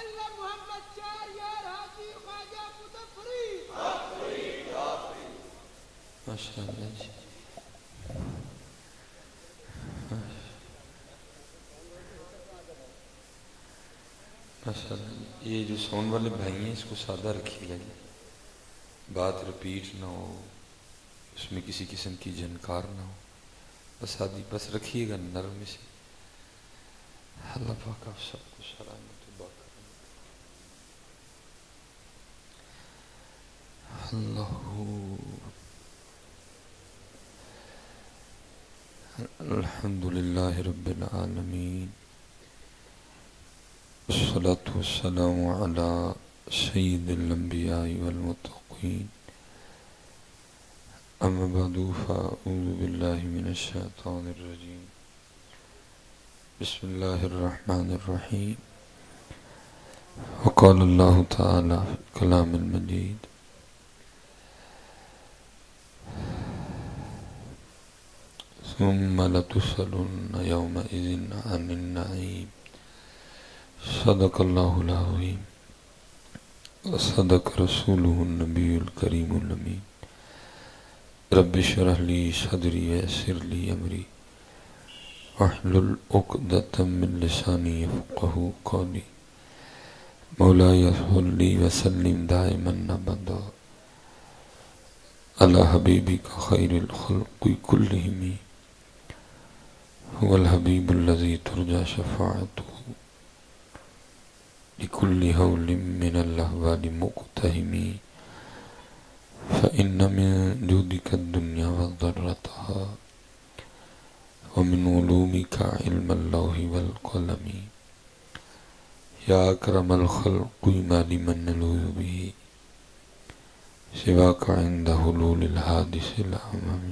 اللہ محمد چار یار حاجی خواجہ مظفری ماشاء اللہ جی ماشاء اللہ۔ یہ جو ساؤنڈ والے بھائی ہیں اس کو سادہ رکھیے گا جی، بات رپیٹ نہ ہو، اس میں کسی قسم کی جھنکار نہ ہو، بس آدھی بس رکھیے گا نرم سے۔ اللہ پاک آپ سب کو سلامت و باقی اللہ الحمدللہ رب العالمین والصلاة والسلام علی سید الانبیاء والمتقین اما بعد فاعوذ باللہ من الشیطان الرجیم بسم اللہ الرحمن الرحیم وقال اللہ تعالی فی الکلام المجید ثم لتسألن يومئذ عن النعيم صدق اللہ العظیم وصدق رسولہ النبی الکریم الامین رب اشرح لی صدری ویسر لی امری واحلل عقدۃ من لسانی یفقہوا قولی مولاي صل وسلم دائما ابدا علی حبیبک خیر الخلق کلہم هو الحبیب الذی ترجى شفاعته لكل هول من الأهوال مقتهم فإن من جودك الدنيا وضرتها ومن علومك علم اللوح والقلم يا أكرم الخلق ما لمن نلوذ به سواك عند حلول الحادث الأمم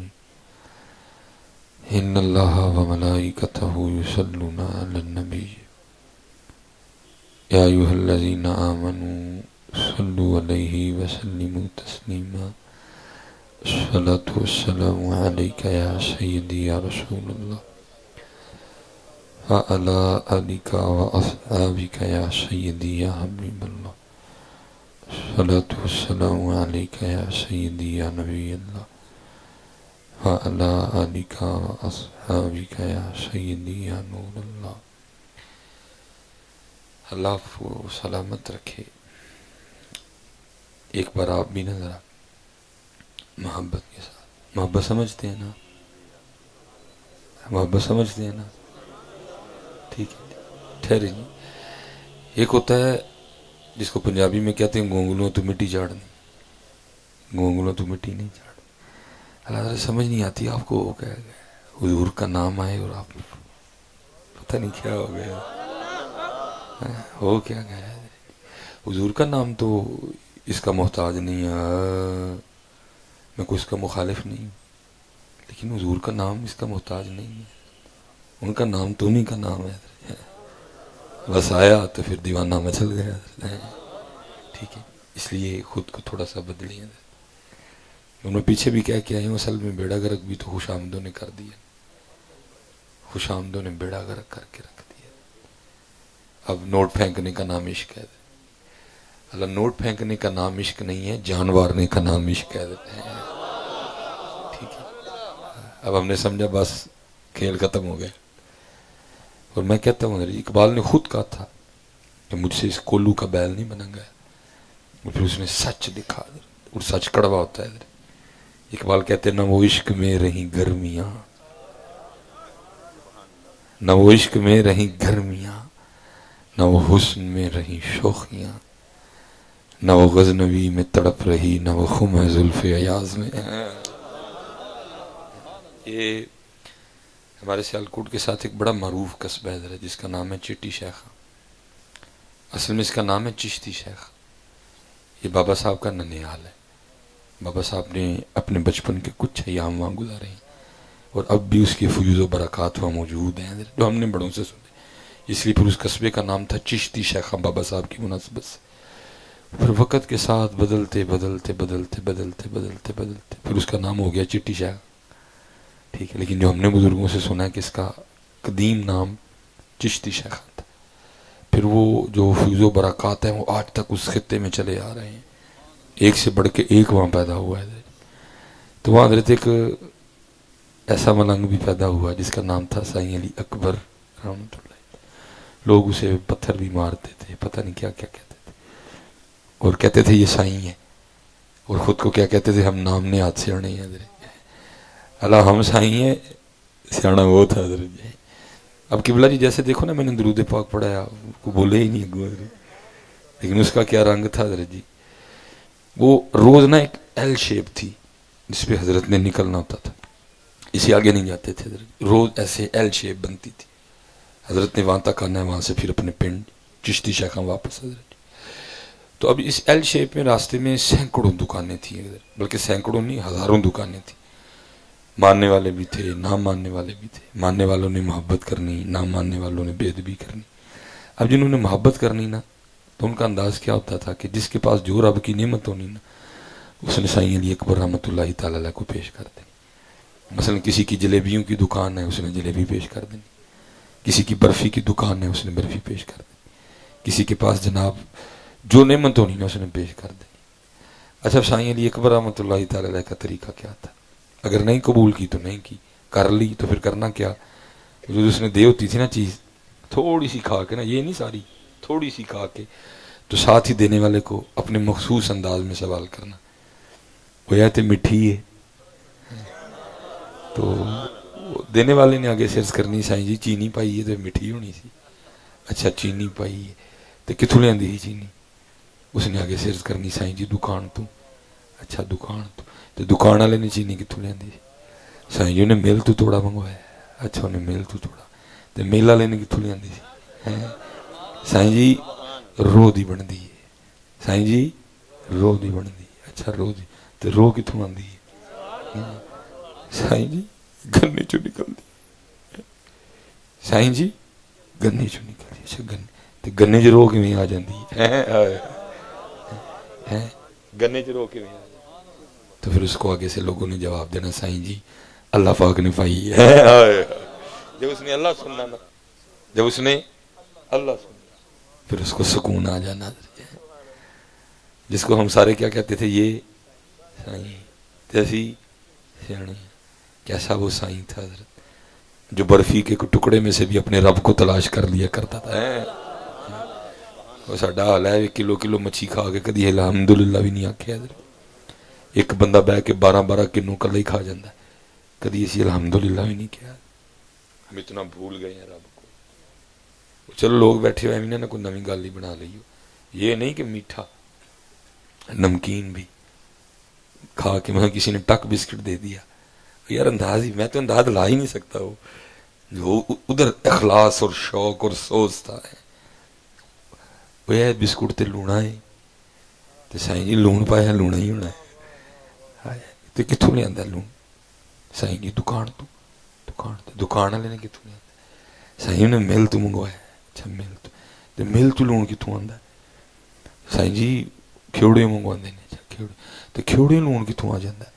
إن الله وملائكته يصلون على النبي يا أيها الذين آمنوا صلوا عليه وسلموا تسليما الصلاة والسلام عليك يا سيدي يا رسول الله وعلى آلك وأصحابك يا سيدي يا حبيب الله الصلاة والسلام عليك يا سيدي يا نبي الله وعلى آلك وأصحابك يا سيدي يا نور الله اللہ آپ کو سلامت رکھے۔ ایک بار آپ بھی نا ذرا محبت کے ساتھ، محبت سمجھتے ہیں نا، محبت سمجھتے ہیں نا، ٹھیک ہے ٹھہرے جی۔ ایک ہوتا ہے جس کو پنجابی میں کہتے ہیں گونگلوں تو مٹی جھاڑنی، گونگلوں تو مٹی نہیں جھاڑنی۔ اللہ تعالیٰ سمجھ نہیں آتی آپ کو وہ کیا گیا، حضور کا نام آئے اور آپ پتہ نہیں کیا ہو گیا، ہو کیا گیا ہے۔ حضور کا نام تو اس کا محتاج نہیں ہے، میں کوئی اس کا مخالف نہیں ہوں، لیکن حضور کا نام اس کا محتاج نہیں ہے، ان کا نام تو انہی کا نام ہے، بس آیا تو پھر دیوانہ مچل گیا، ٹھیک ہے۔ اس لیے خود کو تھوڑا سا بدلیں۔ انہوں پیچھے بھی کہہ کے آئے ہیں، اصل میں بیڑا گرک بھی تو خوش آمدوں نے کر دیا، خوش آمدوں نے بیڑا گرک کر کے رکھ دیا۔ اب نوٹ پھینکنے کا نام عشق ہے، اللہ نوٹ پھینکنے کا نام عشق نہیں ہے، جان مارنے کا نام عشق ہے، ٹھیک ہے۔ اب ہم نے سمجھا بس کھیل ختم ہو گیا۔ اور میں کہتا ہوں اقبال نے خود کہا تھا کہ مجھ سے اس کولو کا بیل نہیں بنا گیا، اور پھر اس نے سچ دکھا، اور سچ کڑوا ہوتا ہے۔ اقبال کہتے ہیں نہ وہ عشق میں رہیں گرمیاں، نہ وہ عشق میں رہیں گرمیاں، نہ وہ حسن میں رہی شوخیاں، نہ وہ غزنوی میں تڑپ رہی، نہ وہ خم زلف ایاز میں۔ یہ ہمارے سیالکوٹ کے ساتھ ایک بڑا معروف قصبہ ہے جس کا نام ہے چٹی شیخہ، اصل میں اس کا نام ہے چشتی شیخ۔ یہ بابا صاحب کا ننیال ہے، بابا صاحب نے اپنے بچپن کے کچھ ایام وہاں گزارے ہیں، اور اب بھی اس کی فیوز و برکات وہاں موجود ہیں جو ہم نے بڑوں سے سنے، اس لیے پھر اس قصبے کا نام تھا چشتی شیخہ بابا صاحب کی مناسبت سے۔ پھر وقت کے ساتھ بدلتے بدلتے بدلتے بدلتے بدلتے بدلتے پھر اس کا نام ہو گیا چٹی شیخ، ٹھیک ہے۔ لیکن جو ہم نے بزرگوں سے سنا ہے کہ اس کا قدیم نام چشتی شیخہ تھا، پھر وہ جو فیض و برکات ہیں وہ آج تک اس خطے میں چلے آ رہے ہیں، ایک سے بڑھ کے ایک وہاں پیدا ہوا ہے. تو وہاں حضرت ایک ایسا ملنگ بھی پیدا ہوا جس کا نام تھا سائیں علی اکبر رحمۃ اللہ. لوگ اسے پتھر بھی مارتے تھے، پتہ نہیں کیا کیا کہتے تھے، اور کہتے تھے یہ سائیں ہے، اور خود کو کیا کہتے تھے، ہم نام نے ہاتھ سے اڑے ہیں حضرت. اللہ ہم سائیں ہیں، سیاڑا وہ تھا حضرت جی. اب قبلہ جی جیسے دیکھو نا، میں نے درود پاک پڑھایا، کو بولے ہی نہیں اگو، لیکن اس کا کیا رنگ تھا حضرت جی. وہ روز نا ایک ایل شیپ تھی جس پہ حضرت نے نکلنا ہوتا تھا، اسی آگے نہیں جاتے تھے حضرت، روز ایسے ایل شیپ بنتی تھی. حضرت نے وہاں تک آنا ہے، وہاں سے پھر اپنے پنڈ چشتی شیخاں واپس حضرت. تو اب اس ایل شیپ میں راستے میں سینکڑوں دکانیں تھیں حضرت، بلکہ سینکڑوں نہیں ہزاروں دکانیں تھیں. ماننے والے بھی تھے، نہ ماننے والے بھی تھے. ماننے والوں نے محبت کرنی، نہ ماننے والوں نے بے ادبی کرنی. اب جنہوں نے محبت کرنی نا، تو ان کا انداز کیا ہوتا تھا کہ جس کے پاس جو رب کی نعمت ہونی نا، اس نے سائیں علی اکبر رحمۃ اللہ تعالی علیہ کو پیش کر دینی. مثلا کسی کی جلیبیوں کی دکان ہے، اس نے جلیبی پیش کر دینی. کسی کی برفی کی دکان ہے، اس نے برفی پیش کر دینی. کسی کے پاس جناب جو نعمت ہونی نا، اس نے پیش کر دینی. اچھا سائیں علی اکبر رحمۃ اللہ تعالی علیہ کا طریقہ کیا تھا؟ اگر نہیں قبول کی تو نہیں کی، کر لی تو پھر کرنا کیا؟ جو اس نے دے ہوتی تھی نا چیز، تھوڑی سی کھا کے نا، یہ نہیں ساری، تھوڑی سی کھا کے تو ساتھ ہی دینے والے کو اپنے مخصوص انداز میں سوال کرنا، وہ یا تو مٹھی ہے، تو دینے والے نے آگے سرچ کرنی، سائیں جی چینی پائی ہے تو مٹھی ہونی سی. اچھا چینی پائی ہے تو کتوں لیا چینی؟ اس نے آگے سرچ کرنی، سائیں جی دکان تو. اچھا دکان تو دکان والے نے چینی کتوں لیا؟ سائیں جی نے میل تو توڑا منگوایا. اچھا انہیں میل تو توڑا، تو میل والے نے کتوں لیا؟ سائیں جی رو دی بن دی ہے. سائیں جی رو دی بن دی. اچھا رو دی تو رو کتوں آتی ہے؟ سائیں جی گنے چو نکل دی. سائیں جی گنے چو نکل دی. اچھا گنے تو گنے چ رو کیویں آ جاندی ہے؟ گنے چ رو کیویں آ جاندی؟ تو پھر اس کو آگے سے لوگوں نے جواب دینا، سائیں جی اللہ پاک نے پائی ہے. جب اس نے اللہ سننا نا، جب اس نے اللہ سننا، پھر اس کو سکون آ جانا. جس کو ہم سارے کیا کہتے تھے، یہ سائیں جیسی سیانے. کیسا وہ سائیں تھا حضرت، جو برفی کے ٹکڑے میں سے بھی اپنے رب کو تلاش کر لیا کرتا تھا. وہ ساڈا حال ہے، کلو کلو مچھی کھا کے کدی الحمدللہ بھی نہیں آکھیا حضرت. ایک بندہ بہ کے 12 کنوں کلا ہی کھا جاندہ ہے، کدی اسی الحمدللہ بھی نہیں کیا. ہم اتنا بھول گئے ہیں رب کو. چلو لوگ بیٹھے ہوئے ہیں نا، کوئی نویں گل ہی بنا لئی ہو. یہ نہیں کہ میٹھا نمکین بھی کھا کے میں کسی نے ٹک بسکٹ دے دیا، یار انداز ہی، میں تو انداز لا ہی نہیں سکتا. وہ جو ادھر اخلاص اور شوق اور سوچ تھا، وہ یہ بسکٹ تے لونا ہے تو سائیں جی لون پایا لونا ہی ہونا ہے. تو کتوں لیا لون؟ سائیں جی دکان تو. دکان والے نے کتوں لیا؟ سائیں نے مل تو منگوایا. اچھا مل تو مل تو لون کتوں آتا؟ سائیں جی کھیوڑے منگواتے ہیں. اچھا کھیوڑے تو کھیوڑے لون کتوں آ جاتا ہے؟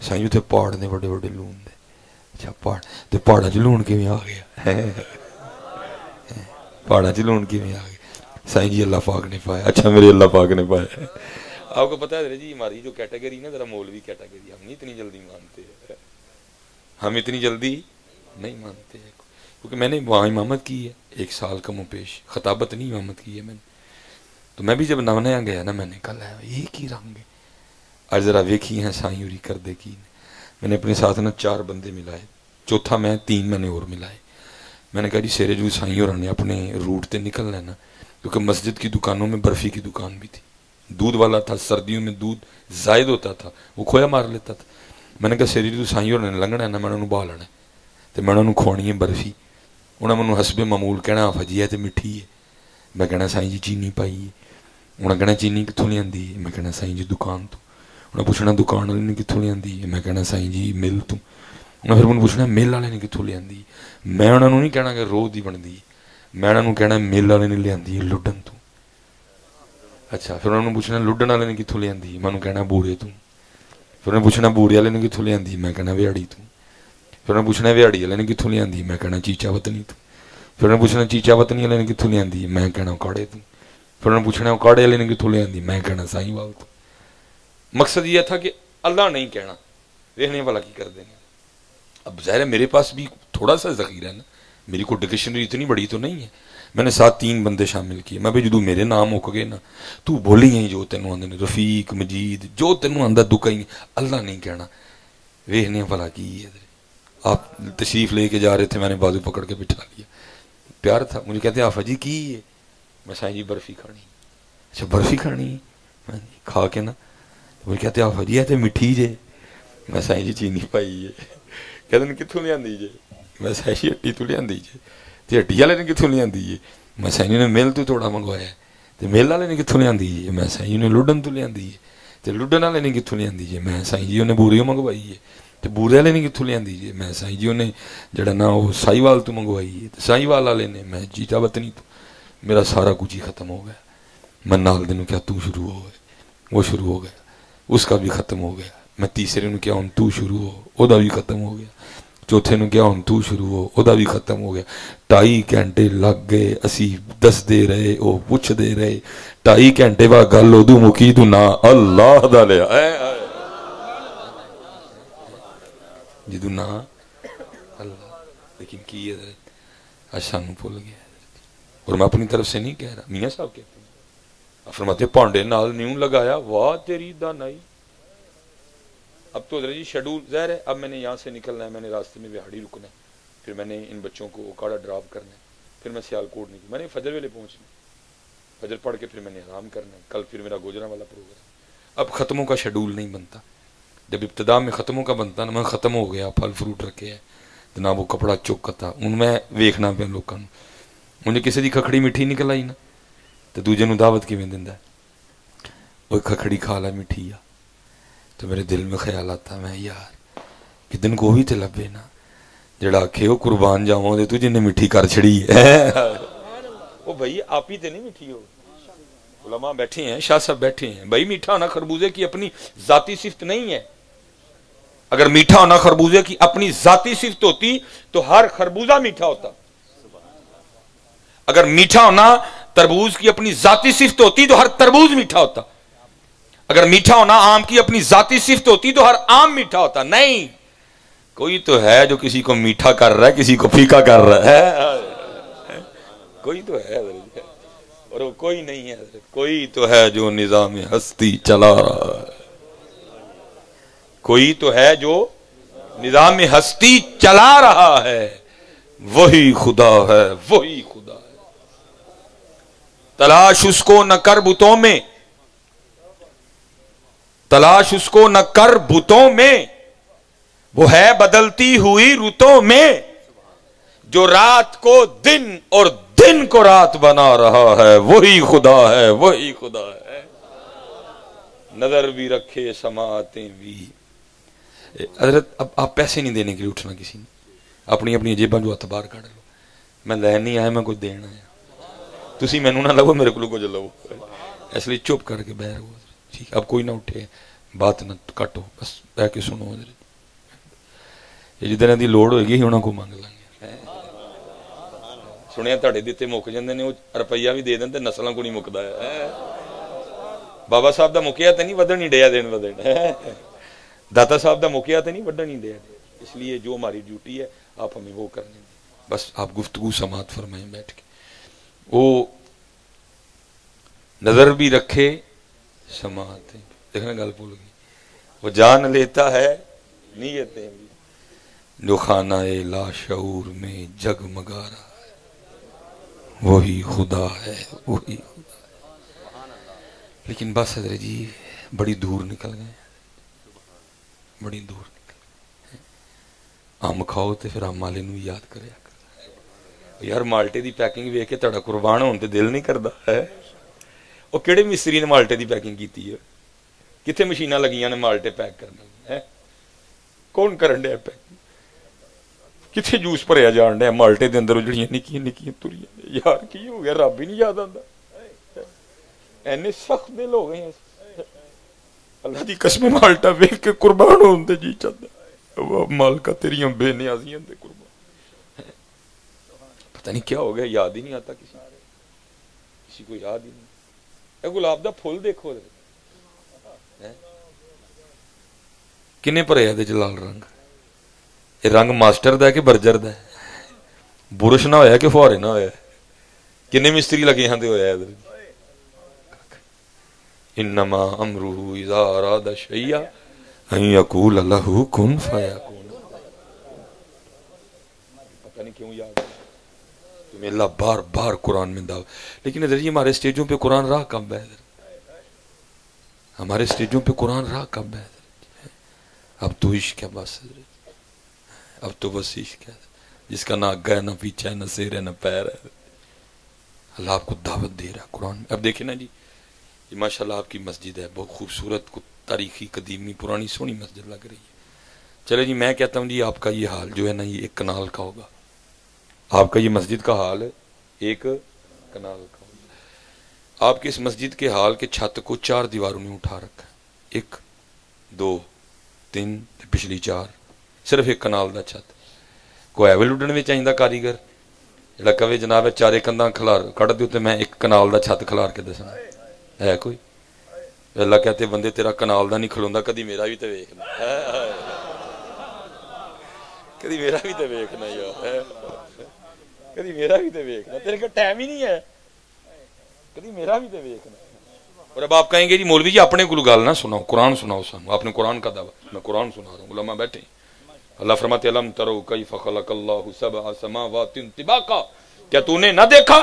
سائیں جی اتنے پہاڑ نے بڑے بڑے لون دے. اچھا پہاڑ تو پہاڑا چ لون کیویں آ گیا؟ پہاڑا چ لون کیویں آ گیا؟ سائیں جی اللہ پاک نے پایا. اچھا میرے اللہ پاک نے پایا. آپ کو پتا ہے جی ہماری جو کیٹیگری نا ذرا مولوی کیٹیگری، ہم نہیں اتنی جلدی مانتے ہیں، ہم اتنی جلدی نہیں مانتے ہیں. کیونکہ میں نے وہاں امامت کی ہے 1 سال کم و بیش، خطابت نہیں امامت کی ہے میں نے. تو میں بھی جب نیا گیا نا، میں نے کہا یہ کی رنگ ہے، آج ذرا ویکھی ہیں سائیں اوری کر دے کی. میں نے اپنے ساتھ نا 4 بندے ملائے، چوتھا میں 3 میں نے اور ملائے. میں نے کہا جی سیرے جو سائیں اور نے اپنے روٹ تے نکل لینا، کیونکہ مسجد کی دکانوں میں برفی کی دکان بھی تھی، دودھ والا تھا، سردیوں میں دودھ زائد ہوتا تھا، وہ کھویا مار لیتا تھا. میں نے کہا سیری جو سائیں اور نے لنگنا ہے نا، میں انہوں باہ لینا تو میں انہوں کھوانی ہے برفی. انہیں منوں حسب معمول کہنا فجی ہے تو مٹھی ہے. میں کہنا سائیں جی چینی پائی ہے. انہیں کہنا چینی کتوں لیاندی ہے؟ میں کہنا سائیں جی دکان تو. انہیں پوچھنا دکان والے نے کتوں لیاندی ہے؟ میں کہنا سائیں جی مل تو. انہیں پھر مجھے پوچھنا مل والے نے کتوں لیاندی ہے؟ میں انہوں نے نہیں کہنا کہ روح دی بن دی، میں انہوں نے کہنا مل والے نے لیاندی ہے لڈن تو. اچھا پھر انہوں نے پوچھنا لڈن والے نے کتوں لیاندی، میں انہوں کہنا بورے تو. پھر انہیں پوچھنا بورے والے نے کتوں لیاندی، میں کہنا ویاڑی تو. پھر انہیں پوچھنا ویاڑی والے نے کتوں لیاندی، میں کہنا چیچا وطنی تو. پھر انہیں پوچھنا چیچا وطنی والے نے کتوں لیا، میں کہنا کاڑے تو. پھر انہیں پوچھنا کاڑے والے نے کتوں لیا، میں کہنا سائیں وال تو. مقصد یہ تھا کہ اللہ نہیں کہنا، دیکھنے والا کی کر دیں گے. اب ظاہر ہے میرے پاس بھی تھوڑا سا ذخیرہ ہے نا، میری کوئی ڈکشنری اتنی بڑی تو نہیں ہے. میں نے ساتھ 3 بندے شامل کیے. میں بھی جدو میرے نام مک گئے نا، تو بولی ہیں جو تینوں آندے نے، رفیق مجید جو تینوں آندا دکا ہی اللہ نہیں کہنا. ویخنے والا کی ہے. آپ تشریف لے کے جا رہے تھے، میں نے بازو پکڑ کے بٹھا لیا، پیار تھا. مجھے کہتے ہیں آفا جی کی ہے؟ میں سائیں جی برفی کھانی. اچھا برفی کھانی ہے؟ میں کھا کے نا مجھے کہتے ہیں آفا جی ہے تو مٹھی جے. میں سائیں جی چینی پائی ہے. کہتے ہیں کتوں لیا جے؟ میں سائیں جی ہٹی تو لیا جے. تو ہٹی والے نے کتوں لیا جے؟ میں سائیں جی نے میل تو تھوڑا منگوایا. تو میل والے نے کتوں لیا جے؟ میں سائیں جی نے لڈن تو لیا جے. تو لڈن والے نے کتوں لیا جے؟ میں سائیں جی انہیں بوریوں منگوائی ہے. تو بورے والے نے کتوں لیا جے؟ میں سائیں جی انہیں جڑا نا وہ سائی وال تو منگوائی ہے. سائی وال والے نے میں چیچا وطنی تو. میرا سارا کچھ ہی ختم ہو گیا. میں نال دنوں کیا تو شروع ہو گئے، وہ شروع ہو گیا، اس کا بھی ختم ہو گیا. میں تیسرے نو کیا ہوں تو شروع ہو، او دا بھی ختم ہو گیا. چوتھے نو کیا ہوں تو شروع ہو، او دا بھی ختم ہو گیا. 2.5 گھنٹے لگ گئے، اسی دس دے رہے، او پوچھ دے رہے. 2.5 گھنٹے بعد گل ادو مکی تو نہ اللہ دا لیا جدو نا اللہ. لیکن کی ہے سانو بھول گیا. اور میں اپنی طرف سے نہیں کہہ رہا، میاں صاحب کہتے ہیں، فرماتے پانڈے نال نیوں لگایا، واہ تیری دانائی. اب تو جی شیڈول ظاہر ہے، اب میں نے یہاں سے نکلنا ہے، میں نے راستے میں بہاڑی رکنا ہے، پھر میں نے ان بچوں کو اوکاڑا ڈراپ کرنا ہے، پھر میں سیالکوٹ نکل، میں نے فجر ویلے پہنچنا، فجر پڑھ کے پھر میں نے آرام کرنا ہے. کل پھر میرا گوجرا والا پروگرام. اب ختموں کا شیڈول نہیں بنتا. جب ابتدا میں ختموں کا بنتا نا، میں ختم ہو گیا، پھل فروٹ رکھے ہے جناب، وہ کپڑا چک تھا ان میں ویکھنا پہ لوگوں نے. مجھے کسی دی کھکھڑی میٹھی نکل آئی نا تو دوجے نو دعوت کیویں دیندا ہے، وہ کھکھڑی کھا لا میٹھی آ. تو میرے دل میں خیال آتا، میں یار کدن کو بھی تے لبے نا جڑا آکھے وہ قربان جاواں تے تو جن نے میٹھی کر چھڑی ہے. وہ بھائی آپ ہی تے نہیں میٹھی ہو. علماء بیٹھے ہیں، شاہ صاحب بیٹھے ہیں. بھائی میٹھا ہونا خربوزے کی اپنی ذاتی صفت نہیں ہے. اگر میٹھا ہونا خربوزے کی اپنی ذاتی صفت ہوتی تو ہر خربوزہ میٹھا ہوتا. اگر میٹھا ہونا تربوز کی اپنی ذاتی صفت ہوتی تو ہر تربوز میٹھا ہوتا. اگر میٹھا ہونا آم کی اپنی ذاتی صفت ہوتی تو ہر آم میٹھا ہوتا. نہیں، کوئی تو ہے جو کسی کو میٹھا کر رہا ہے، کسی کو پھیکا کر رہا ہے. کوئی تو ہے اور وہ کوئی نہیں ہے. کوئی تو ہے جو نظام ہستی چلا رہا ہے. کوئی تو ہے جو نظام ہستی چلا رہا ہے، وہی خدا ہے، وہی خدا ہے. تلاش اس کو نہ کر بتوں میں، تلاش اس کو نہ کر بتوں میں، وہ ہے بدلتی ہوئی رتوں میں. جو رات کو دن اور دن کو رات بنا رہا ہے، وہی خدا ہے، وہی خدا ہے. نظر بھی رکھے سماعتیں بھی. حضرت اب آپ پیسے نہیں دینے کے لیے اٹھنا کسی نے، اپنی اپنی جیباں جو اعتبار کر لو. میں لین نہیں آیا، میں کچھ دینا ہے. تسی مینوں نہ لو، میرے کو کچھ لو. اس لیے چپ کر کے بیٹھ رہو. ٹھیک، اب کوئی نہ اٹھے، بات نہ کٹو، بس بیٹھ کے سنو. یہ جدھر دی لوڑ ہوئے گی انہوں کو مانگ لیں گے. سنیا تھوڑے دیتے مک جاندے نے، وہ روپیہ بھی دے دیں تے نسلاں کو نہیں مکدا ہے. بابا صاحب دا مکیا تے نہیں ودن نہیں ڈیا دین ودن. داتا صاحب دا مکیا تے نہیں وڈن نہیں ڈیا. اس لیے جو ہماری ڈیوٹی ہے آپ ہمیں وہ کرنے دیں. بس آپ گفتگو سماعت فرمائیں بیٹھ کے. وہ نظر بھی رکھے سماعتیں. دیکھنا گل بھول گئی. وہ جان لیتا ہے نیتیں بھی. جو خانہ لا شعور میں جگمگا رہا ہے، وہی خدا ہے، وہی خدا ہے. لیکن بس حضرت جی بڑی دور نکل گئے، بڑی دور نکل گئے. آم کھاؤ تے پھر آم والے نو یاد کریا کر. یار مالٹے دی پیکنگ ویکھ کے تہاڈا قربان ہون تے دل نہیں کردا ہے. وہ کہڑے مستری نے مالٹے دی پیکنگ کیتی ہے؟ کتنے مشیناں لگیاں نے مالٹے پیک کرنے؟ کون کرن ڈیا پیک؟ کتنے جوس بھریا جان ڈیا مالٹے دے اندر جڑیاں نکیاں نکیاں تریاں؟ یار کی ہو گیا، رب ہی نہیں یاد آندا. اینے سخت دل ہو گئے ہیں. اللہ دی قسم مالٹا ویکھ کے قربان ہون تے جی چاہتا. مالکا تیریاں بے نیازیاں تے قربان. پتہ نہیں کیا ہو گیا، یاد ہی نہیں آتا کسی کو یاد ہی نہیں. اے گلاب دا پھول دیکھو کنے بھرے دے لال رنگ. یہ رنگ ماسٹر دا کہ برجر دا؟ برش نہ ہویا کہ فوارے نہ ہویا؟ کنے مستری لگے ہاں تے ہویا ادھر. انما امرہ اذا اراد شیئا ان یقول لہ کن فیکون. پتہ نہیں کیوں یاد تمہیں اللہ بار بار قرآن میں دعوت. لیکن ادھر یہ ہمارے سٹیجوں پہ قرآن رہا کب ہے؟ ہمارے سٹیجوں پہ قرآن رہا کب ہے؟ اب تو عشق ہے بس، اب تو بس عشق ہے جس کا نہ آگا ہے نہ پیچھا ہے نہ سیر ہے نہ پیر ہے. اللہ آپ کو دعوت دے رہا ہے قرآن میں. اب دیکھیں نا جی، یہ ماشاءاللہ آپ کی مسجد ہے، بہت خوبصورت، تاریخی قدیمی پرانی سونی مسجد لگ رہی ہے. چلے جی میں کہتا ہوں جی آپ کا یہ حال جو ہے نا یہ ایک کنال کا ہوگا. آپ کا یہ مسجد کا حال ہے ایک کنال کا ہوگا. آپ کی اس مسجد کے حال کے چھت کو 4 دیواروں نے اٹھا رکھا ہے. 1 2 3 پچھلی 4، صرف ایک کنال دا چھت. کوئی ایوے لڈن میں چاہیے کاریگر جڑا کہے جناب 4 کندھاں کھلار کٹ دیو تے میں ایک کنال دا چھت کھلار کے دسنا ہے کوئی؟ اللہ کہتے بندے تیرا کنال دا نہیں کھلوندا، کدی میرا بھی تے ویکھنا، کدی میرا بھی تے ویکھنا یار، کدی میرا بھی تے ویکھنا، تیرے کو ٹائم ہی نہیں ہے، کدی میرا بھی تے ویکھنا. اور اب آپ کہیں گے جی مولوی جی اپنے کو گل نہ سناؤ، قرآن سناؤ سانو. آپ نے قرآن کا دعویٰ، میں قرآن سنا رہا ہوں، علماء بیٹھے. اللہ فرماتے الم تروا کیف خلق اللہ 7 سماوات طباقا. کیا تو نے نہ دیکھا،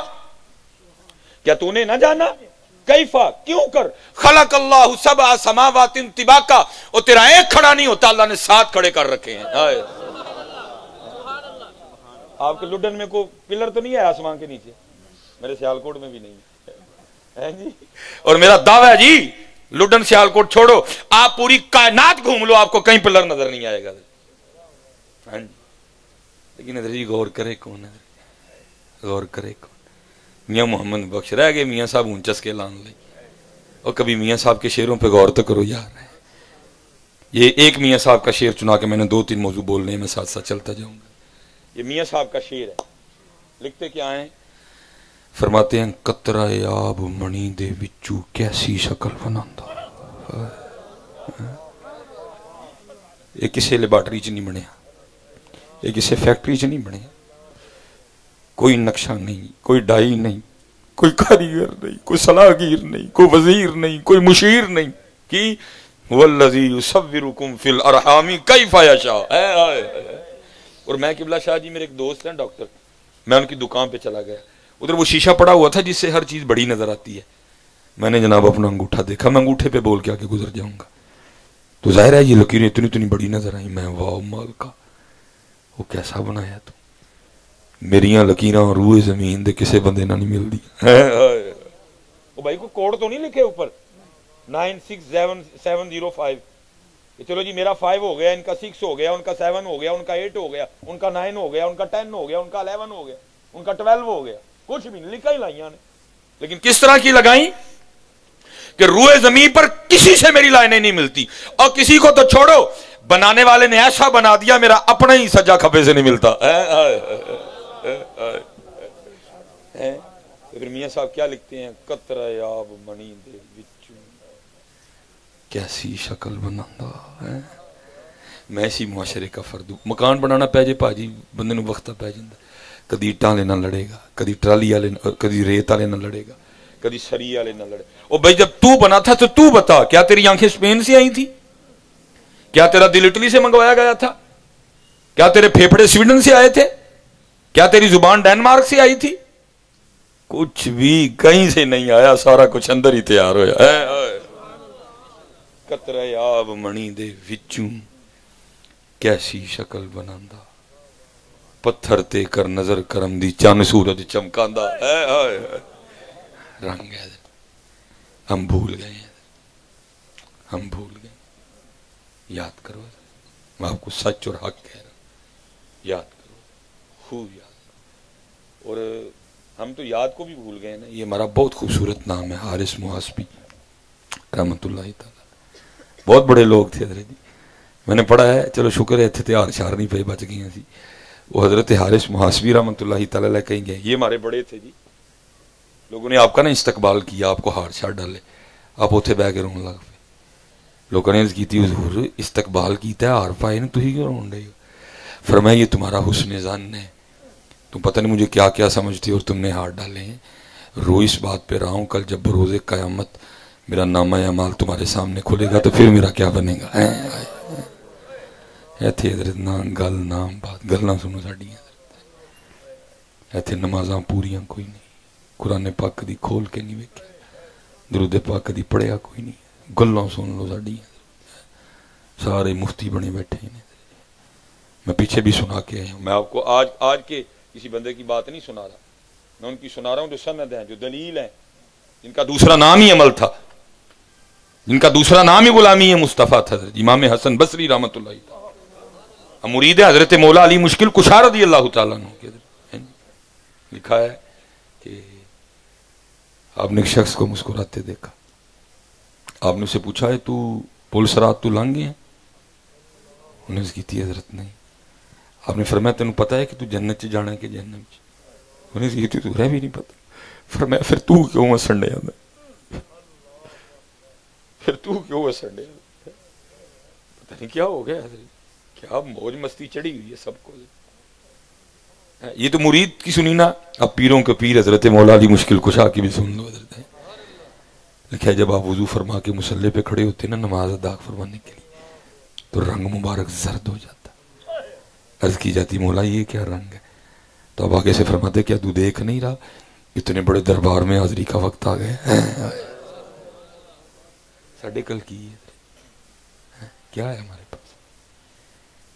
کیا تو نے نہ جانا؟ کیفا کیوں کر، خلق اللہ 7 سماوات طباقا، اور تیرا ایک کھڑا نہیں ہوتا، اللہ نے 7 کھڑے کر رکھے ہیں. آپ کے لڈن میں کوئی پلر تو نہیں ہے آسمان کے نیچے؟ میرے سیالکوٹ میں بھی نہیں ہے جی. اور میرا دعویٰ ہے جی لڈن سیالکوٹ چھوڑو، آپ پوری کائنات گھوم لو آپ کو کہیں پلر نظر نہیں آئے گا. لیکن ادھر جی غور کرے کون ہے، غور کرے کون؟ میاں محمد بخش رہ گئے میاں صاحب اونچس کے لان لے. اور کبھی میاں صاحب کے شعروں پہ غور تو کرو یار. یہ ایک میاں صاحب کا شعر چنا کے میں نے 2-3 موضوع بولنے میں ساتھ ساتھ چلتا جاؤں گا. یہ میاں صاحب کا شعر ہے، لکھتے کیا ہیں؟ فرماتے ہیں قطرہ آب منی دے وچو کیسی شکل بناندا. یہ کسے لیبارٹری چ نہیں بنیا، یہ کسے فیکٹری چ نہیں بنیا. کوئی نقشہ نہیں، کوئی ڈائی نہیں، کوئی کاریگر نہیں، کوئی صلاحگیر نہیں، کوئی وزیر نہیں، کوئی مشیر نہیں. کی والذی یصورکم فی الارحام کیف یشاء. اور میں قبلہ شاہ جی میرے ایک دوست ہیں ڈاکٹر، میں ان کی دکان پہ چلا گیا. ادھر وہ شیشہ پڑا ہوا تھا جس سے ہر چیز بڑی نظر آتی ہے. میں نے جناب اپنا انگوٹھا دیکھا، میں انگوٹھے پہ بول کے آگے گزر جاؤں گا تو ظاہر ہے یہ لکیریں اتنی بڑی نظر آئیں. میں واہ مال کا وہ کیسا بنایا تو، میریاں لکیراں روح زمین دے کسے بندے نہ نہیں مل دی. وہ بھائی کو کوڈ تو نہیں لکھے اوپر 96705؟ چلو جی میرا 5 ہو گیا، ان کا 6 ہو گیا، ان کا 7 ہو گیا، ان کا 8 ہو گیا، ان کا 9 ہو گیا، ان کا 10 ہو گیا، ان کا 11 ہو گیا، ان کا 12 ہو گیا. کچھ بھی نہیں لکھا ہی لائیاں نے. لیکن کس طرح کی لگائیں کہ روئے زمین پر کسی سے میری لائنیں نہیں ملتی. اور کسی کو تو چھوڑو، بنانے والے نے ایسا بنا دیا میرا اپنا ہی سجا کھپے سے نہیں ملتا. پھر میاں صاحب کیا لکھتے ہیں؟ قطرہ آب منی دے وچوں کیسی شکل بناندا ہے. میں اسی معاشرے کا فرد ہوں. مکان بنانا پہ جے پاجی بندے نو وقت پہ جاندا، کدی اٹاں والے نہ لڑے گا، کدی ٹرالی والے، کدی ریت والے نہ لڑے گا، کدی سری والے نہ لڑے. او بھائی جب تو بنا تھا تو تو بتا، کیا تیری آنکھیں اسپین سے آئی تھی؟ کیا تیرا دل اٹلی سے منگوایا گیا تھا؟ کیا تیرے پھیپھڑے سویڈن سے آئے تھے؟ کیا تیری زبان ڈینمارک سے آئی تھی؟ کچھ بھی کہیں سے نہیں آیا، سارا کچھ اندر ہی تیار ہویا. قطرہ آب منی دے وچوں کیسی شکل بناندا، پتھر تے کر نظر کرم دی چان سورج چمکاندا. رنگ ہے ہم بھول گئے ہیں، ہم بھول گئے. یاد کرو، میں آپ کو سچ اور حق کہہ رہا ہوں، یاد کرو، خوب یاد کرو. اور ہم تو یاد کو بھی بھول گئے نا. یہ ہمارا بہت خوبصورت نام ہے حارث محاسبی رحمت اللہ تعالی. بہت بڑے لوگ تھے ادھر جی، میں نے پڑھا ہے. چلو شکر ہے اتنے تیار شار نہیں پہ بچ گئی سی. وہ حضرت حارث محاسبی رحمۃ اللہ تعالی علیہ کہیں گے یہ ہمارے بڑے تھے جی، لوگوں نے آپ کا نا استقبال کیا، آپ کو ہار شار ڈالے، آپ اتنے بہ کے رون لگ پے، لوگوں نے عرض کی تھی حضور استقبال کیتا ہے ہار پائے نا تھی کیوں رون رہے ہو؟ فرمایا یہ تمہارا حسن ظن ہے، تم پتہ نہیں مجھے کیا کیا سمجھتی ہو اور تم نے ہار ڈالے ہیں، رو اس بات پہ رہا ہوں کل جب بروز قیامت میرا نامہ اعمال تمہارے سامنے کھلے گا تو پھر میرا کیا بنے گا؟ ایتھے حضرت نام گل نام بات گلنا سنو ساڈیاں، ایتھے نمازاں پوریاں کوئی نہیں، قرآن پاک دی کھول کے نہیں ویکھیا، درود پاک دی پڑھیا کوئی نہیں، گلاں سن لو ساڈیاں، سارے مفتی بنے بیٹھے ہیں۔ میں پیچھے بھی سنا کے آیا ہوں، میں آپ کو آج کے کسی بندے کی بات نہیں سنا رہا، میں ان کی سنا رہا ہوں جو سند ہیں، جو دلیل ہیں، جن کا دوسرا نام ہی عمل تھا، جن کا دوسرا نام ہی غلامی مصطفیٰ تھا، امام حسن بصری رحمۃ اللہ تعالی مرید حضرت مولا علی مشکل کشا رضی اللہ تعالیٰ عنہ کے لکھا ہے کہ آپ نے ایک شخص کو مسکراتے دیکھا، آپ نے اسے پوچھا ہے تو پل سرات تو لنگ گئے ہیں؟ انہوں نے اس کی تھی حضرت نہیں۔ آپ نے فرمایا تینوں پتا ہے کہ تو جنت چ جانا ہے کہ جہنم چ؟ انہوں نے اس کی تھی تو رہ بھی نہیں پتا۔ فرمایا پھر تو کیوں ہسن ڈیا میں، پھر تو کیوں ہسن ڈیا، پتہ نہیں کیا ہو گیا حضرت، کیا موج مستی چڑھی ہوئی ہے سب کو۔ یہ تو مرید کی سنی نا، اب پیروں کے پیر حضرت مولا علی مشکل کشا کی بھی سن لو حضرت ہے۔ لکھا ہے جب آپ وضو فرما کے مصلی پہ کھڑے ہوتے نا نماز ادا فرمانے کے لیے تو رنگ مبارک زرد ہو جاتا، عرض کی جاتی مولا یہ کیا رنگ ہے؟ تو اب آگے سے فرماتے کیا تو دیکھ نہیں رہا اتنے بڑے دربار میں حاضری کا وقت آ گیا، ساڑھے کل کی ہے کیا ہے ہمارے پاس؟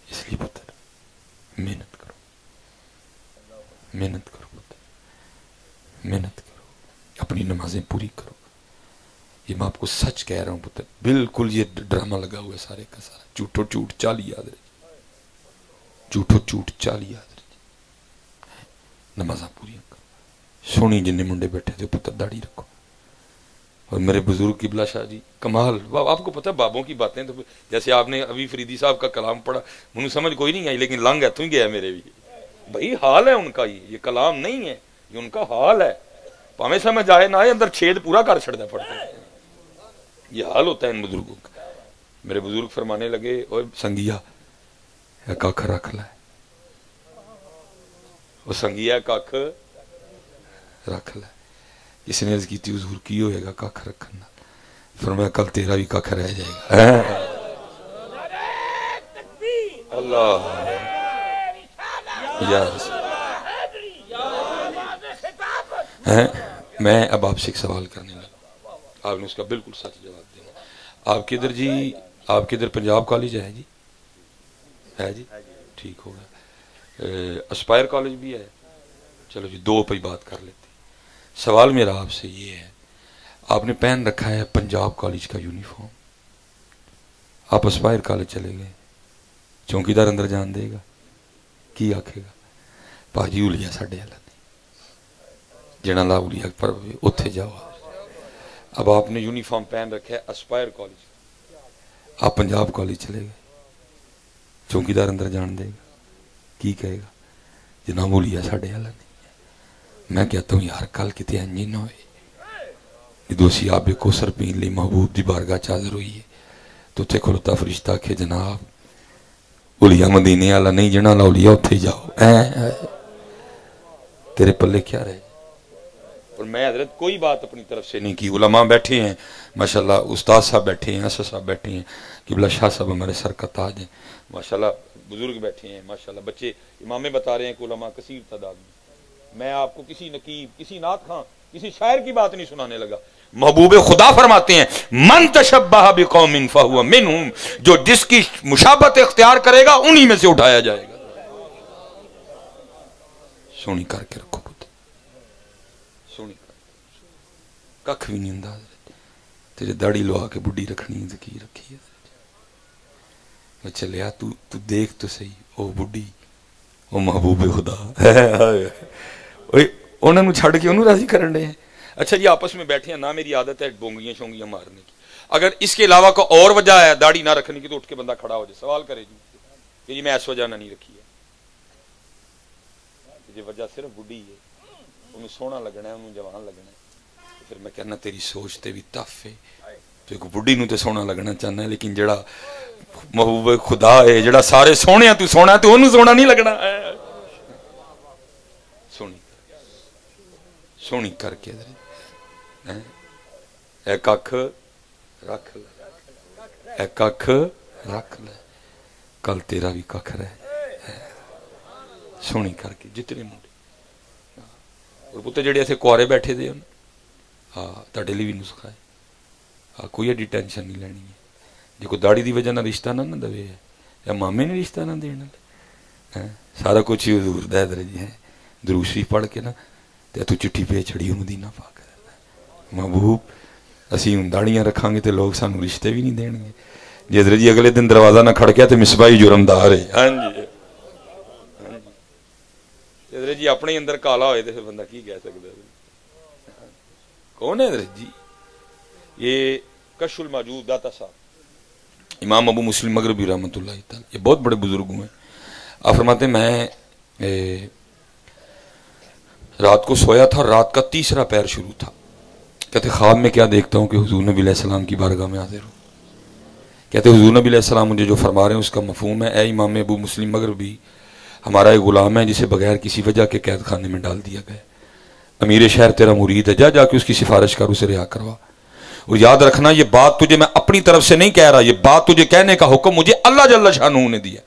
اس لیے پتہ محنت کرو، محنت کرو پتر، محنت کرو، اپنی نمازیں پوری کرو۔ یہ میں آپ کو سچ کہہ رہا ہوں پتر، بالکل یہ ڈرامہ لگا ہوا ہے سارے کا سارا، جھوٹو جھوٹ چال یاد رہے، جھوٹو جھوٹ چال یاد رہے، نمازاں پوری کرو۔ سونی جن منڈے بیٹھے تھے پتر داڑھی رکھو۔ اور میرے بزرگ قبلہ شاہ جی کمال، آپ کو پتہ بابوں کی باتیں تو جیسے آپ نے ابھی فریدی صاحب کا کلام پڑھا مجھے سمجھ کوئی نہیں آئی، لیکن لنگ اتوں ہی گیا میرے بھی، بھائی حال ہے ان کا، یہ کلام نہیں ہے، یہ ان کا حال ہے، پاویں سمجھ آئے نہ آئے اندر چھید پورا کر چھڑنا پڑتا ہے، یہ حال ہوتا ہے ان بزرگوں کا۔ میرے بزرگ فرمانے لگے اوے سنگیا کھ رکھ لے، وہ سنگیا کھ رکھ لے، اس نے عرض کی تھی حضور کی ہوئے گا کھ رکھنا؟ فرمایا کل تیرا بھی کھ رہ جائے گا۔ اللہ میں اب آپ سے ایک سوال کرنے لگا، آپ نے اس کا بالکل سچ جواب دینا۔ آپ کے ادھر جی، آپ کے ادھر پنجاب کالج ہے جی؟ ہے جی؟ ٹھیک ہوگا۔ اسپائر کالج بھی ہے؟ چلو جی دو پہ بات کر لیتے۔ سوال میرا آپ سے یہ ہے، آپ نے پہن رکھا ہے پنجاب کالج کا یونیفارم، آپ اسپائر کالج چلے گئے، چوکیدار اندر جان دے گا؟ کی آکھے گا پاجی اولیا ساڈے والا نہیں، جنا لا اولیا پر اتھے جاؤ۔ اب آپ نے یونیفارم پہن رکھا ہے اسپائر کالج، آپ پنجاب کالج چلے گئے، چوکیدار اندر جان دے گا؟ کی کہے گا جناب اولیا ساڈے والا نہیں۔ میں کہتا ہوں یار کل کتے انجی نہ ہوئے، دوسی آب کوثر پین لی محبوب دی بارگاہ چادر ہوئی ہے تو تے کھلتا فرشتہ کہ جناب اولیاء مدینے والا نہیں، جنا لا اولیاء اتھے جاؤ، تیرے پلے کیا رہے؟ اور میں حضرت کوئی بات اپنی طرف سے نہیں کی، علماء بیٹھے ہیں ماشاءاللہ، استاد صاحب بیٹھے ہیں، اسد صاحب بیٹھے ہیں، قبلہ شاہ صاحب ہمارے سر کا تاج ہیں ماشاءاللہ، بزرگ بیٹھے ہیں ماشاءاللہ، بچے امامیں بتا رہے ہیں کہ علماء کثیر تعداد میں آپ کو کسی نقیب، کسی نعت خواں، کسی شاعر کی بات نہیں سنانے لگا۔ محبوب خدا فرماتے ہیں من تشبہ بقوم فہو منہم، جو جس کی مشابہت اختیار کرے گا انہی میں سے اٹھایا جائے گا۔ سونی کر کے رکھو پتر، سونی کر، ککھ بھی نہیں انداز تیرے داڑھی لوا کے بڑھی رکھنی ذکی رکھی ہے۔ میں چلیا تو دیکھ تو صحیح، او بڑھی، او محبوب خدا، انہوں نے چھڑ کے انہوں راضی کرن رہے ہیں۔ اچھا جی آپس میں بیٹھے ہیں، نہ میری عادت ہے بونگیاں شونگیاں مارنے کی، اگر اس کے علاوہ کوئی اور وجہ ہے داڑھی نہ رکھنے کی تو اٹھ کے بندہ کھڑا ہو جائے، سوال کرے جی کہ جی میں اس وجہ نہ نہیں رکھی ہے، جی وجہ صرف بڈھی ہے انہوں سونا لگنا ہے انہوں جوان لگنا ہے پھر میں کہنا تیری سوچ تے بھی تف ہے تو ایک بڈھی نو تے سونا لگنا چاہنا ہے لیکن جڑا محبوب خدا ہے جڑا سارے سونے تو سونا تو انہوں سونا نہیں لگنا سونی کر کے ایک اکھ رکھ لے ایک اکھ رکھ لے کل تیرا بھی ککھ رہے سونی کر کے جتنے منڈے اور پتے جڑے ایسے کوارے بیٹھے دے ہاں تاڑے لی بھی نسخہ ہے ہاں کوئی ایڈی ٹینشن نہیں لینی ہے جو کوئی داڑھی دی وجہ نہ رشتہ نہ دوے ہے یا مامے نے رشتہ نہ دینا سارا کچھ ہی حضور دے در جی ہے درود شریف پڑھ کے نا تو چٹھی پہ چڑھی مدینہ پاک محبوب اسی ہوں داڑیاں رکھاں گے تو لوگ سانو رشتے بھی نہیں دیں گے جی حضرت جی اگلے دن دروازہ نہ کھڑ گیا تو مصباحی جرمدار ہے ہاں جی حضرت جی اپنے اندر کالا ہوئے تو پھر بندہ کی کہہ سکتا ہے کون ہے حضرت جی یہ کشف الموجود داتا صاحب امام ابو مسلم مغربی رحمۃ اللہ تعالی یہ بہت بڑے بزرگ ہیں آپ فرماتے ہیں میں رات کو سویا تھا رات کا تیسرا پہر شروع تھا کہتے خواب میں کیا دیکھتا ہوں کہ حضور نبی علیہ السلام کی بارگاہ میں حاضر ہوں کہتے حضور نبی علیہ السلام مجھے جو فرما رہے ہیں اس کا مفہوم ہے اے امام ابو مسلم مغربی ہمارا ایک غلام ہے جسے بغیر کسی وجہ کے قید خانے میں ڈال دیا گیا امیر شہر تیرا مرید ہے جا کے اس کی سفارش کر اسے رہا کروا اور یاد رکھنا یہ بات تجھے میں اپنی طرف سے نہیں کہہ رہا یہ بات تجھے کہنے کا حکم مجھے اللہ جل شانہ نے دیا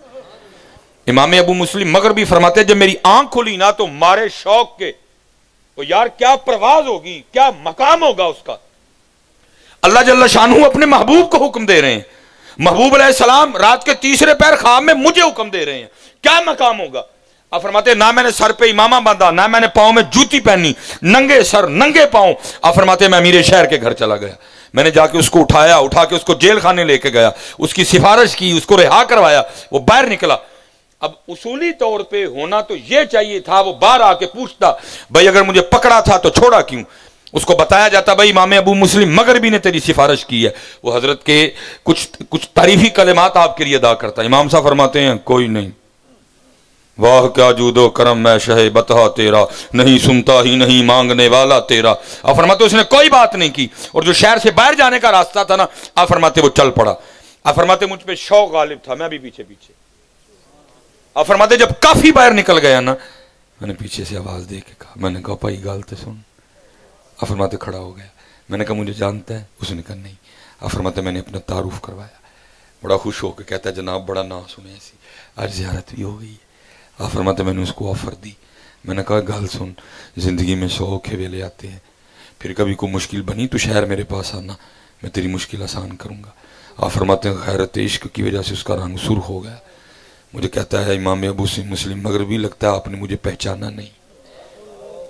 امام ابو مسلم مغربی فرماتے ہیں جب میری آنکھ کھلی نا تو مارے شوق کے تو یار کیا پرواز ہوگی کیا مقام ہوگا اس کا اللہ جل شانہ اپنے محبوب کو حکم دے رہے ہیں محبوب علیہ السلام رات کے تیسرے پہر خواب میں مجھے حکم دے رہے ہیں کیا مقام ہوگا آپ فرماتے ہیں نہ میں نے سر پہ امامہ باندھا نہ میں نے پاؤں میں جوتی پہنی ننگے سر ننگے پاؤں آپ فرماتے ہیں میں امیر شہر کے گھر چلا گیا میں نے جا کے اس کو اٹھا کے اس کو جیل خانے لے کے گیا اس کی سفارش کی اس کو رہا کروایا وہ باہر نکلا اب اصولی طور پہ ہونا تو یہ چاہیے تھا وہ باہر آ کے پوچھتا بھائی اگر مجھے پکڑا تھا تو چھوڑا کیوں اس کو بتایا جاتا بھائی امام ابو مسلم مغربی نے تیری سفارش کی ہے وہ حضرت کے کچھ تعریفی کلمات آپ کے لیے ادا کرتا امام صاحب فرماتے ہیں کوئی نہیں واہ کیا جود و کرم میں شہ بتا تیرا نہیں سنتا ہی نہیں مانگنے والا تیرا آپ فرماتے اس نے کوئی بات نہیں کی اور جو شہر سے باہر جانے کا راستہ تھا نا آپ فرماتے وہ چل پڑا آپ فرماتے مجھ پہ شوق غالب تھا میں بھی پیچھے آپ فرماتے جب کافی باہر نکل گیا نا میں نے پیچھے سے آواز دے کے کہا میں نے کہا بھائی گالتے سن آپ فرماتے کھڑا ہو گیا میں نے کہا مجھے جانتا ہے اس نے کہا نہیں آپ فرماتے میں نے اپنا تعارف کروایا بڑا خوش ہو کے کہتا ہے جناب بڑا نا سنے ایسی آج زیارت بھی ہو گئی ہے آپ فرماتے میں نے اس کو آفر دی میں نے کہا گال سن زندگی میں شوق ہے ویلے آتے ہیں پھر کبھی کوئی مشکل بنی تو شہر میرے پاس آنا میں تیری مشکل آسان کروں گا آپ فرماتے ہیں غیرت عشق کی وجہ سے اس کا رنگ سرخ ہو گیا مجھے کہتا ہے امام ابو مسلم مغربی لگتا ہے آپ نے مجھے پہچانا نہیں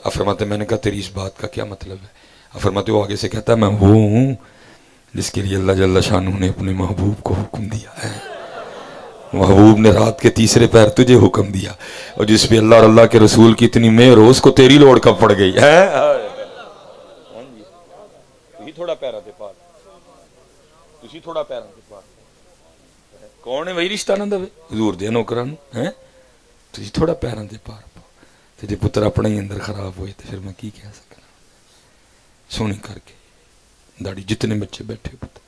آپ فرماتے میں نے کہا تیری اس بات کا کیا مطلب ہے آپ فرماتے وہ آگے سے کہتا ہے میں وہ ہوں جس کے لیے اللہ جل شانہ نے اپنے محبوب کو حکم دیا ہے محبوب نے رات کے تیسرے پہر تجھے حکم دیا اور جس پہ اللہ اور اللہ کے رسول کی اتنی مہر ہو اس کو تیری لوڑ کب پڑ گئی ہے تھوڑا پیرا دے پار تسی تھوڑا پیرا دے پار کون ہے وہی رشتہ نہ دے حضور دے نوکران ہیں تسی تھوڑا پیرا دے پار تے جے پتر اپنے ہی اندر خراب ہوئے تو پھر میں کی کہہ سکنا سونی کر کے داڑھی جتنے بچے بیٹھے پتر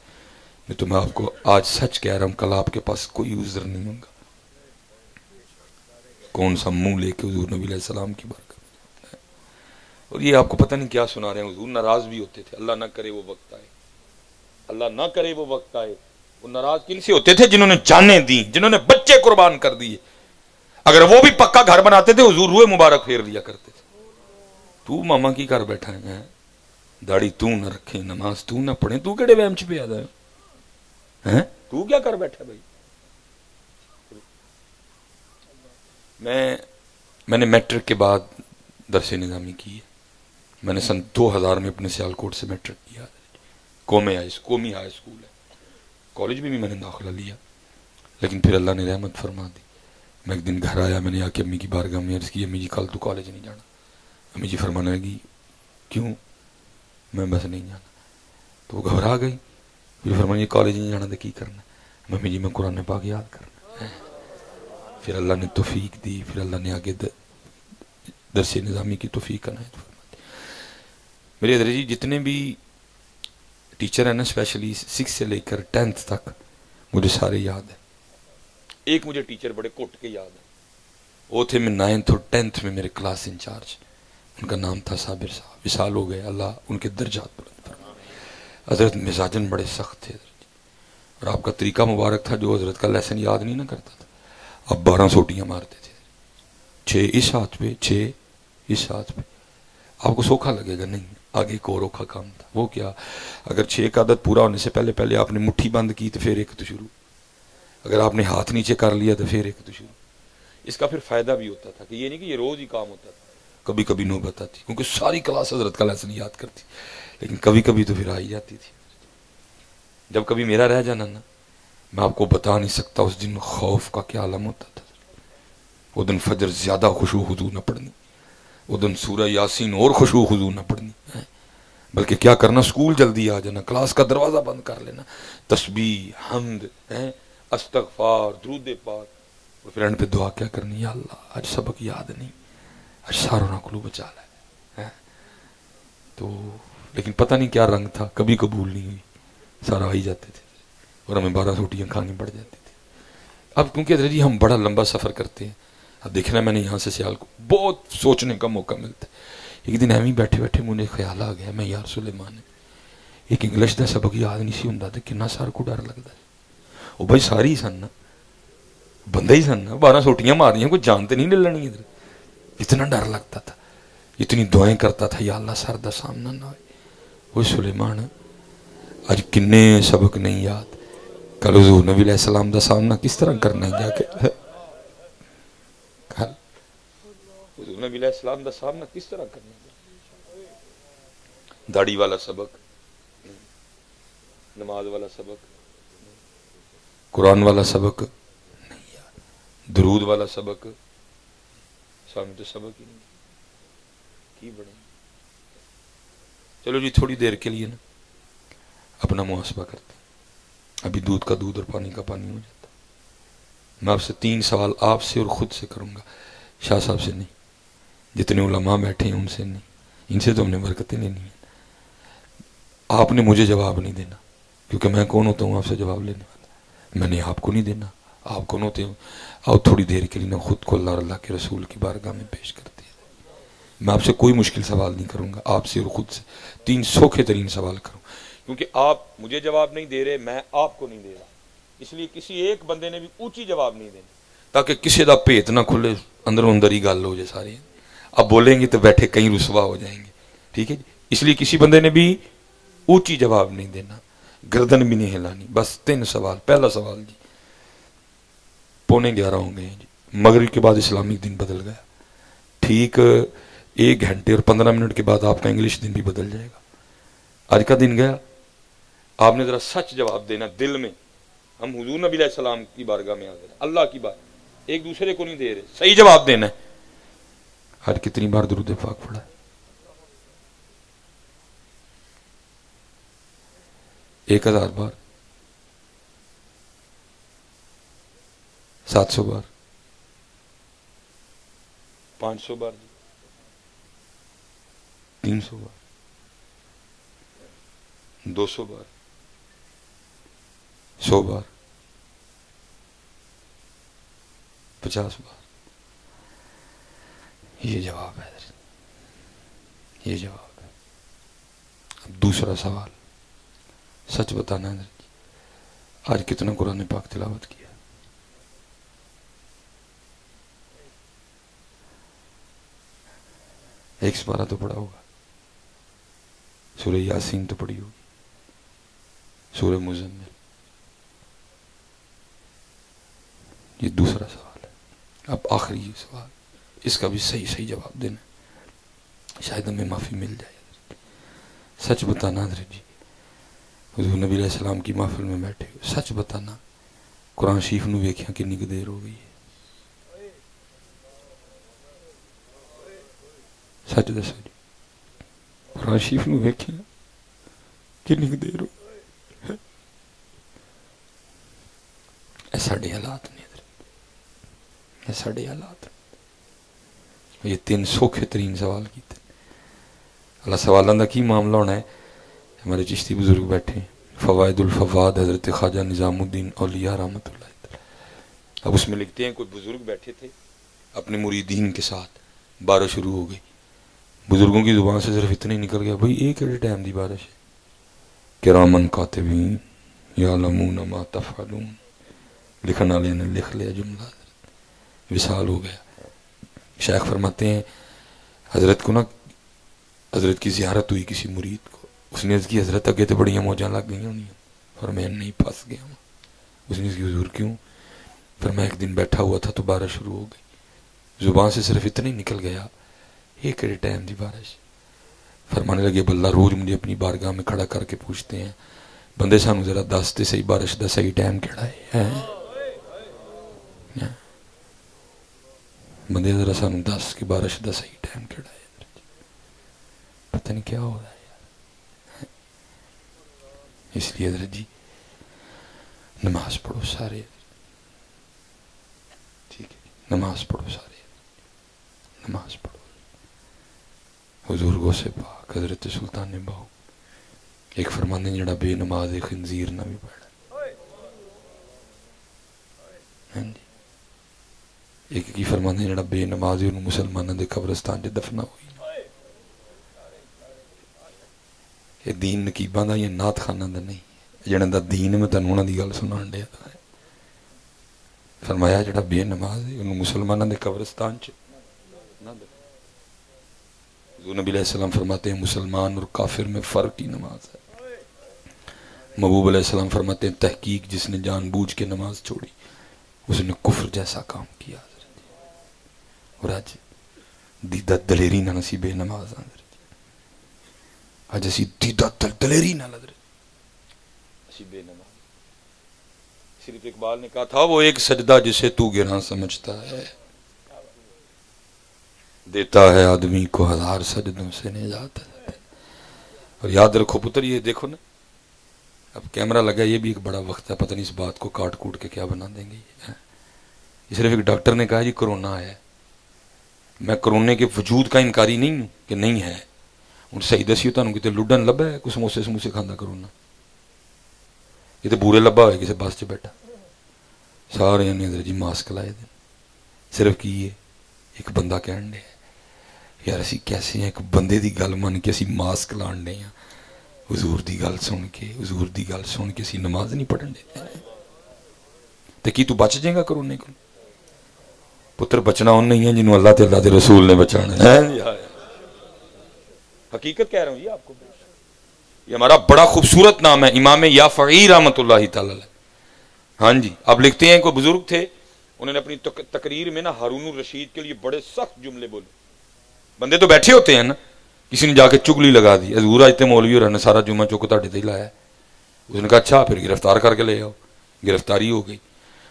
میں تو میں آپ کو آج سچ کہہ رہا ہوں کل آپ کے پاس کوئی عذر نہیں ہوں گا کون سا منہ لے کے حضور نبی علیہ السلام کی برکت اور یہ آپ کو پتہ نہیں کیا سنا رہے ہیں حضور ناراض بھی ہوتے تھے اللہ نہ کرے وہ وقت آئے اللہ نہ کرے وہ وقت آئے وہ ناراض کن سے ہوتے تھے جنہوں نے جانیں دی جنہوں نے بچے قربان کر دیے اگر وہ بھی پکا گھر بناتے تھے حضور روئے مبارک پھیر لیا کرتے تھے تو ماما کی گھر بیٹھا ہے داڑھی تو نہ رکھے نماز تو نہ پڑھے تو کیڑے وہم چ پہ آدا ہے تو کیا کر بیٹھا بھائی میں نے میٹرک کے بعد درس نظامی کی ہے میں نے سن 2000 میں اپنے سیالکوٹ سے میٹرک کیا قومی ہائی اسکول ہے کالج میں بھی میں نے داخلہ لیا لیکن پھر اللہ نے رحمت فرما دی میں ایک دن گھر آیا میں نے آ کے امی کی بارگاہ میں عرض کی امی جی کل تو کالج نہیں جانا امی جی فرمانے لگی کیوں میں بس نہیں جانا تو وہ گھبرا گئی پھر فرمایا کالج نہیں جانا تو کی کرنا ممی جی میں قرآن پاک یاد کرنا پھر اللہ نے توفیق دی پھر اللہ نے آگے درس نظامی کی توفیق عنایت فرماتے. میرے حضرت جی جتنے بھی ٹیچر ہیں نا اسپیشلی 6 سے لے کر 10th تک مجھے سارے یاد ہیں. ایک مجھے ٹیچر بڑے کوٹ کے یاد ہیں, وہ تھے میں 9th اور 10th میں میرے کلاس انچارج, ان کا نام تھا صابر صاحب. وصال ہو گئے, اللہ ان کے درجات بلند فرمائے. حضرت مزاجن بڑے سخت تھے اور آپ کا طریقہ مبارک تھا, جو حضرت کا لیسن یاد نہیں نہ کرتا تھا, آپ 12 سوٹیاں مارتے تھے, 6 اس ہاتھ پہ 6 اس ہاتھ پہ. آپ کو سوکھا لگے گا, نہیں, آگے ایک اور اوکھا کام تھا. وہ کیا, اگر 6 کا عدد پورا ہونے سے پہلے آپ نے مٹھی بند کی تو پھر ایک تو شروع, اگر آپ نے ہاتھ نیچے کر لیا تو پھر ایک تو شروع. اس کا پھر فائدہ بھی ہوتا تھا کہ یہ نہیں کہ یہ روز ہی کام ہوتا تھا, کبھی کبھی نوبت آتی, کیونکہ ساری کلاس حضرت کا لیسن یاد کرتی, لیکن کبھی کبھی تو پھر آ ہی جاتی تھی. جب کبھی میرا رہ جانا نا, میں آپ کو بتا نہیں سکتا اس دن خوف کا کیا عالم ہوتا تھا. وہ دن فجر زیادہ خشوع خضوع نہ پڑھنی, وہ دن سورہ یاسین اور خشوع خضوع نہ پڑھنی, بلکہ کیا کرنا, اسکول جلدی آ جانا, کلاس کا دروازہ بند کر لینا, تسبیح, حمد, استغفار, درود پاک, اور پھر اینڈ پہ دعا کیا کرنی, یا اللہ آج سبق یاد نہیں, آج ساروں کلو بچا لے. تو لیکن پتہ نہیں کیا رنگ تھا, کبھی قبول نہیں ہوئی, سارا آ ہی جاتے تھے اور ہمیں 12 روٹیاں کھانی پڑ جاتی تھی. اب کیونکہ حضرت جی ہم بڑا لمبا سفر کرتے ہیں, اب دیکھنا میں نے یہاں سے سیال کو بہت سوچنے کا موقع ملتا ہے. ایک دن ایویں بیٹھے بیٹھے مجھے خیال آ گیا, میں یار سلیمان ایک انگلش دا سبق یاد نہیں سی ہوندا تے کنا سار کو ڈر لگتا ہے. وہ بھائی ساری سن نا, بندہ ہی سن نا, 12 سوٹیاں مارنیاں, کوئی جانتے نہیں للنی ادھر. اتنا ڈر لگتا تھا, اتنی دعائیں کرتا تھا, یا اللہ سر دا سامنا نہ ہوئے. وہ سلیمان آج کنے سبق نہیں یاد, کل حضور نبی علیہ السلام دا سامنا کس طرح کرنا ہے جا کے, کل حضور نبی علیہ السلام دا سامنا کس طرح کرنا ہے. داڑھی والا سبق, نماز والا سبق, قرآن والا سبق نہیں یاد, درود والا سبق, سامنے تو سبق ہی نہیں کی بڑے. چلو جی تھوڑی دیر کے لیے نا اپنا محاسبہ کرتے ہیں. ابھی دودھ کا دودھ اور پانی کا پانی ہو جاتا. میں آپ سے 3 سوال آپ سے اور خود سے کروں گا, شاہ صاحب سے نہیں, جتنے علماء بیٹھے ہیں ان سے نہیں, ان سے تو ہم نے برکتیں لینی ہیں. آپ نے مجھے جواب نہیں دینا, کیونکہ میں کون ہوتا ہوں آپ سے جواب لینے والا, میں نے آپ کو نہیں دینا. آپ کون ہوتے ہو, آؤ تھوڑی دیر کے لیے نا خود کو اللہ اور اللہ کے رسول کی بارگاہ میں پیش کرتے ہیں. میں آپ سے کوئی مشکل سوال نہیں کروں گا, آپ سے اور خود سے 3 سوکھے ترین سوال کروں, کیونکہ آپ مجھے جواب نہیں دے رہے, میں آپ کو نہیں دے رہا, اس لیے کسی ایک بندے نے بھی اونچی جواب نہیں دینا, تاکہ کسی دا پیت نہ کھلے, اندروں اندر ہی گل ہو جائے سارے. اب بولیں گے تو بیٹھے کہیں رسوا ہو جائیں گے, ٹھیک ہے جی. اس لیے کسی بندے نے بھی اونچی جواب نہیں دینا, گردن بھی نہیں ہلانی. بس 3 سوال. پہلا سوال جی, 11:15 ہو گئے ہیں جی, مغرب کے بعد اسلامک دن بدل گیا, ٹھیک 1 گھنٹے اور 15 منٹ کے بعد آپ کا انگلش دن بھی بدل جائے گا. آج کا دن گیا, آپ نے ذرا سچ جواب دینا دل میں. ہم حضور نبی علیہ السلام کی بارگاہ میں آ گئے, اللہ کی بات, ایک دوسرے کو نہیں دے رہے, صحیح جواب دینا ہے. آج کتنی بار درود پاک پڑھا ہے؟ 1000 بار, 700 بار, 500 بار, 300 بار, 200 بار, 100 بار, 50 بار. یہ جواب ہے, یہ جواب ہے. اب دوسرا سوال, سچ بتانا ہے آج کتنا قرآن پاک تلاوت کیا؟ ایک سپارہ تو پڑھا ہوگا, سورہ یاسین تو پڑھی ہوگی, سورہ مزمل. یہ دوسرا سوال ہے. اب آخری یہ سوال, اس کا بھی صحیح جواب دینا, شاید ہمیں معافی مل جائے. سچ بتانا حضرت جی, حضور نبی علیہ السلام کی محفل میں بیٹھے ہو, سچ بتانا قرآن شریف نو ویکھیا کنی کہ دیر ہو گئی ہے؟ سچ دسو جی, قرآن شریف نو ویکھیا کنی کہ دیر ہو گئی؟ اے ساڈے حالات نے, اے ساڈے حالات. یہ 3 سوکھے ترین سوال کیتے اللہ سوالوں کا کی معاملہ ہونا ہے. ہمارے چشتی بزرگ بیٹھے ہیں فوائد الفواد حضرت خواجہ نظام الدین اولیاء رحمۃ اللہ تعالی. اب اس میں لکھتے ہیں کوئی بزرگ بیٹھے تھے اپنے مریدین کے ساتھ, بارش شروع ہو گئی. بزرگوں کی زبان سے صرف اتنا ہی نکل گیا بھئی ایک ایڈے ٹائم دی بارش ہے. کرامن کاتبین یعلمون ما تفعلون, لکھن والے نے لکھ لیا جملہ, وصال ہو گیا. شیخ فرماتے ہیں حضرت کو نا, حضرت کی زیارت ہوئی کسی مرید کو, اس نے عرض کی حضرت اگے تو بڑی موجاں لگ گئی ہونی, فرمایا نہیں پھنس گیا ہوں. اس نے عرض کی حضور کیوں؟ فرمایا ایک دن بیٹھا ہوا تھا تو بارش شروع ہو گئی, زبان سے صرف اتنا ہی نکل گیا ایک ایڈے ٹائم دی بارش. فرمانے لگے بلہ روز مجھے اپنی بارگاہ میں کھڑا کر کے پوچھتے ہیں بندے سانو ذرا دس تے صحیح بارش دا صحیح ٹائم کیڑا ہے, بندے ذرا سانو دس کہ بارش دا صحیح ٹائم کیڑا ہے. پتہ نہیں کیا ہو رہا ہے یار. اس لیے حضرت جی نماز پڑھو سارے, ٹھیک ہے, نماز پڑھو سارے, نماز پڑھو. حضور غوث پاک حضرت سلطان باہو ایک فرماندے جڑا بے نماز خنزیر نہ بھی پڑھا, ایک کی فرماندے جڑا بے نماز انہوں مسلمانوں دے قبرستان جے دفنا ہوئی. یہ دین نقیباں دا, یہ نعت خانہ دا نہیں, جڑا دا دین میں تنوں انہاں دی گل سنان دیا. فرمایا جڑا بے نماز ہے انہوں مسلمانوں دے قبرستان چ نہ دفنا. حضور نبی علیہ السلام فرماتے ہیں مسلمان اور کافر میں فرق ہی نماز ہے. محبوب علیہ السلام فرماتے ہیں تحقیق جس نے جان بوجھ کے نماز چھوڑی اس نے کفر جیسا کام کیا. اور آج دیدہ دلیری نہ نصیب نماز آن, آج اسی دیدہ دلیری نہ لدر نصیب نماز. صرف اقبال نے کہا تھا وہ ایک سجدہ جسے تو گراں سمجھتا ہے, دیتا ہے آدمی کو 1000 سجدوں سے نجات ہے. اور یاد رکھو پتر یہ دیکھو نا, اب کیمرہ لگا, یہ بھی ایک بڑا وقت ہے, پتہ نہیں اس بات کو کاٹ کوٹ کے کیا بنا دیں گے. یہ صرف ایک ڈاکٹر نے کہا جی کرونا ہے, میں کرونے کے وجود کا انکاری نہیں ہوں کہ نہیں ہے. ان صحیح دسیو تانوں کتے لڈن لبا ہے کوئی سموسے سموسے کھاندہ کرونا, یہ تو بورے لبا ہوئے کسی باس چے بیٹھا, سارے نے حضرت جی ماسک لائے دیں. صرف کی یہ ایک بندہ کہن دے یار اسی کیسے ہیں, ایک بندے دی گل من کے اسی ماسک لان دے ہیں, حضور دی گل سن کے, حضور دی گل سن کے اسی نماز نہیں پڑھن دیتے ہیں. تو کی تو بچ جائے گا کرونے کو؟ پتر بچنا ان نہیں ہے جنہوں اللہ تے اللہ دے رسول نے بچانا ہے. حقیقت کہہ رہا ہوں جی آپ کو. یہ ہمارا بڑا خوبصورت نام ہے امام یافعی رحمۃ اللہ تعالی. ہاں جی, اب لکھتے ہیں کوئی بزرگ تھے, انہوں نے اپنی تقریر میں نا ہارون الرشید کے لیے بڑے سخت جملے بولے. بندے تو بیٹھے ہوتے ہیں نا, کسی نے جا کے چگلی لگا دی, حضور آج تے مولوی ہو رہا ہے سارا جمعہ چوک تاڑے تے لایا ہے. اس نے کہا اچھا, پھر گرفتار کر کے لے آؤ. گرفتاری ہو گئی.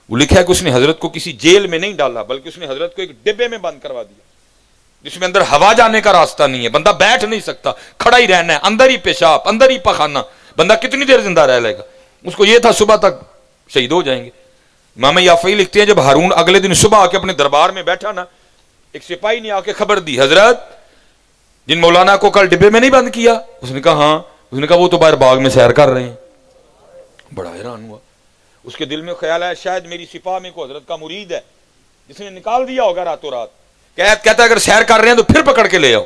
وہ لکھا ہے کہ اس نے حضرت کو کسی جیل میں نہیں ڈالا بلکہ اس نے حضرت کو ایک ڈبے میں بند کروا دیا جس میں اندر ہوا جانے کا راستہ نہیں ہے, بندہ بیٹھ نہیں سکتا, کھڑا ہی رہنا ہے, اندر ہی پیشاب, اندر ہی پخانا. بندہ کتنی دیر زندہ رہ لے گا؟ اس کو یہ تھا صبح تک شہید ہو جائیں گے. امام یافعی لکھتے ہیں جب ہارون اگلے دن صبح آ کے اپنے دربار میں بیٹھا نا, ایک سپاہی نے آ کے خبر دی حضرت جن مولانا کو کل ڈبے میں نہیں بند کیا. اس نے کہا ہاں. اس نے کہا وہ تو باہر باغ میں سیر کر رہے ہیں. بڑا حیران ہوا. اس کے دل میں خیال ہے شاید میری سپاہ میں کوئی حضرت کا مرید ہے جس نے نکال دیا ہوگا راتوں رات. کہتا ہے اگر سیر کر رہے ہیں تو پھر پکڑ کے لے آؤ.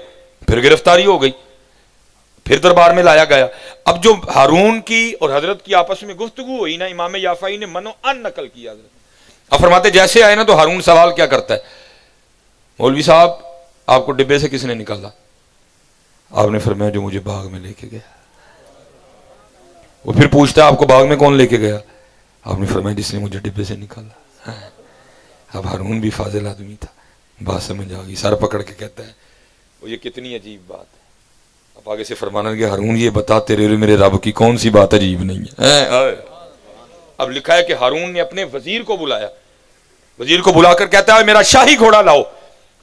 پھر گرفتاری ہو گئی, پھر دربار میں لایا گیا. اب جو ہارون کی اور حضرت کی آپس میں گفتگو ہوئی نا, امام یافعی نے منو ان نقل کیا حضرت. اب فرماتے جیسے آئے نا تو ہارون سوال کیا کرتا ہے, مولوی صاحب آپ کو ڈبے سے کس نے نکالا؟ آپ نے فرمایا جو مجھے باغ میں لے کے گیا. وہ پھر پوچھتا ہے آپ کو باغ میں کون لے کے گیا؟ آپ نے فرمایا جس نے مجھے ڈبے سے نکالا. اب ہارون بھی فاضل آدمی تھا, بات سمجھ آ گئی, سر پکڑ کے کہتا ہے وہ یہ کتنی عجیب بات ہے. اب آگے سے فرمانا لگا ہارون یہ بتا تیرے اور میرے رب کی کون سی بات عجیب نہیں ہے. اب لکھا ہے کہ ہارون نے اپنے وزیر کو بلایا, وزیر کو بلا کر کہتا ہے میرا شاہی گھوڑا لاؤ,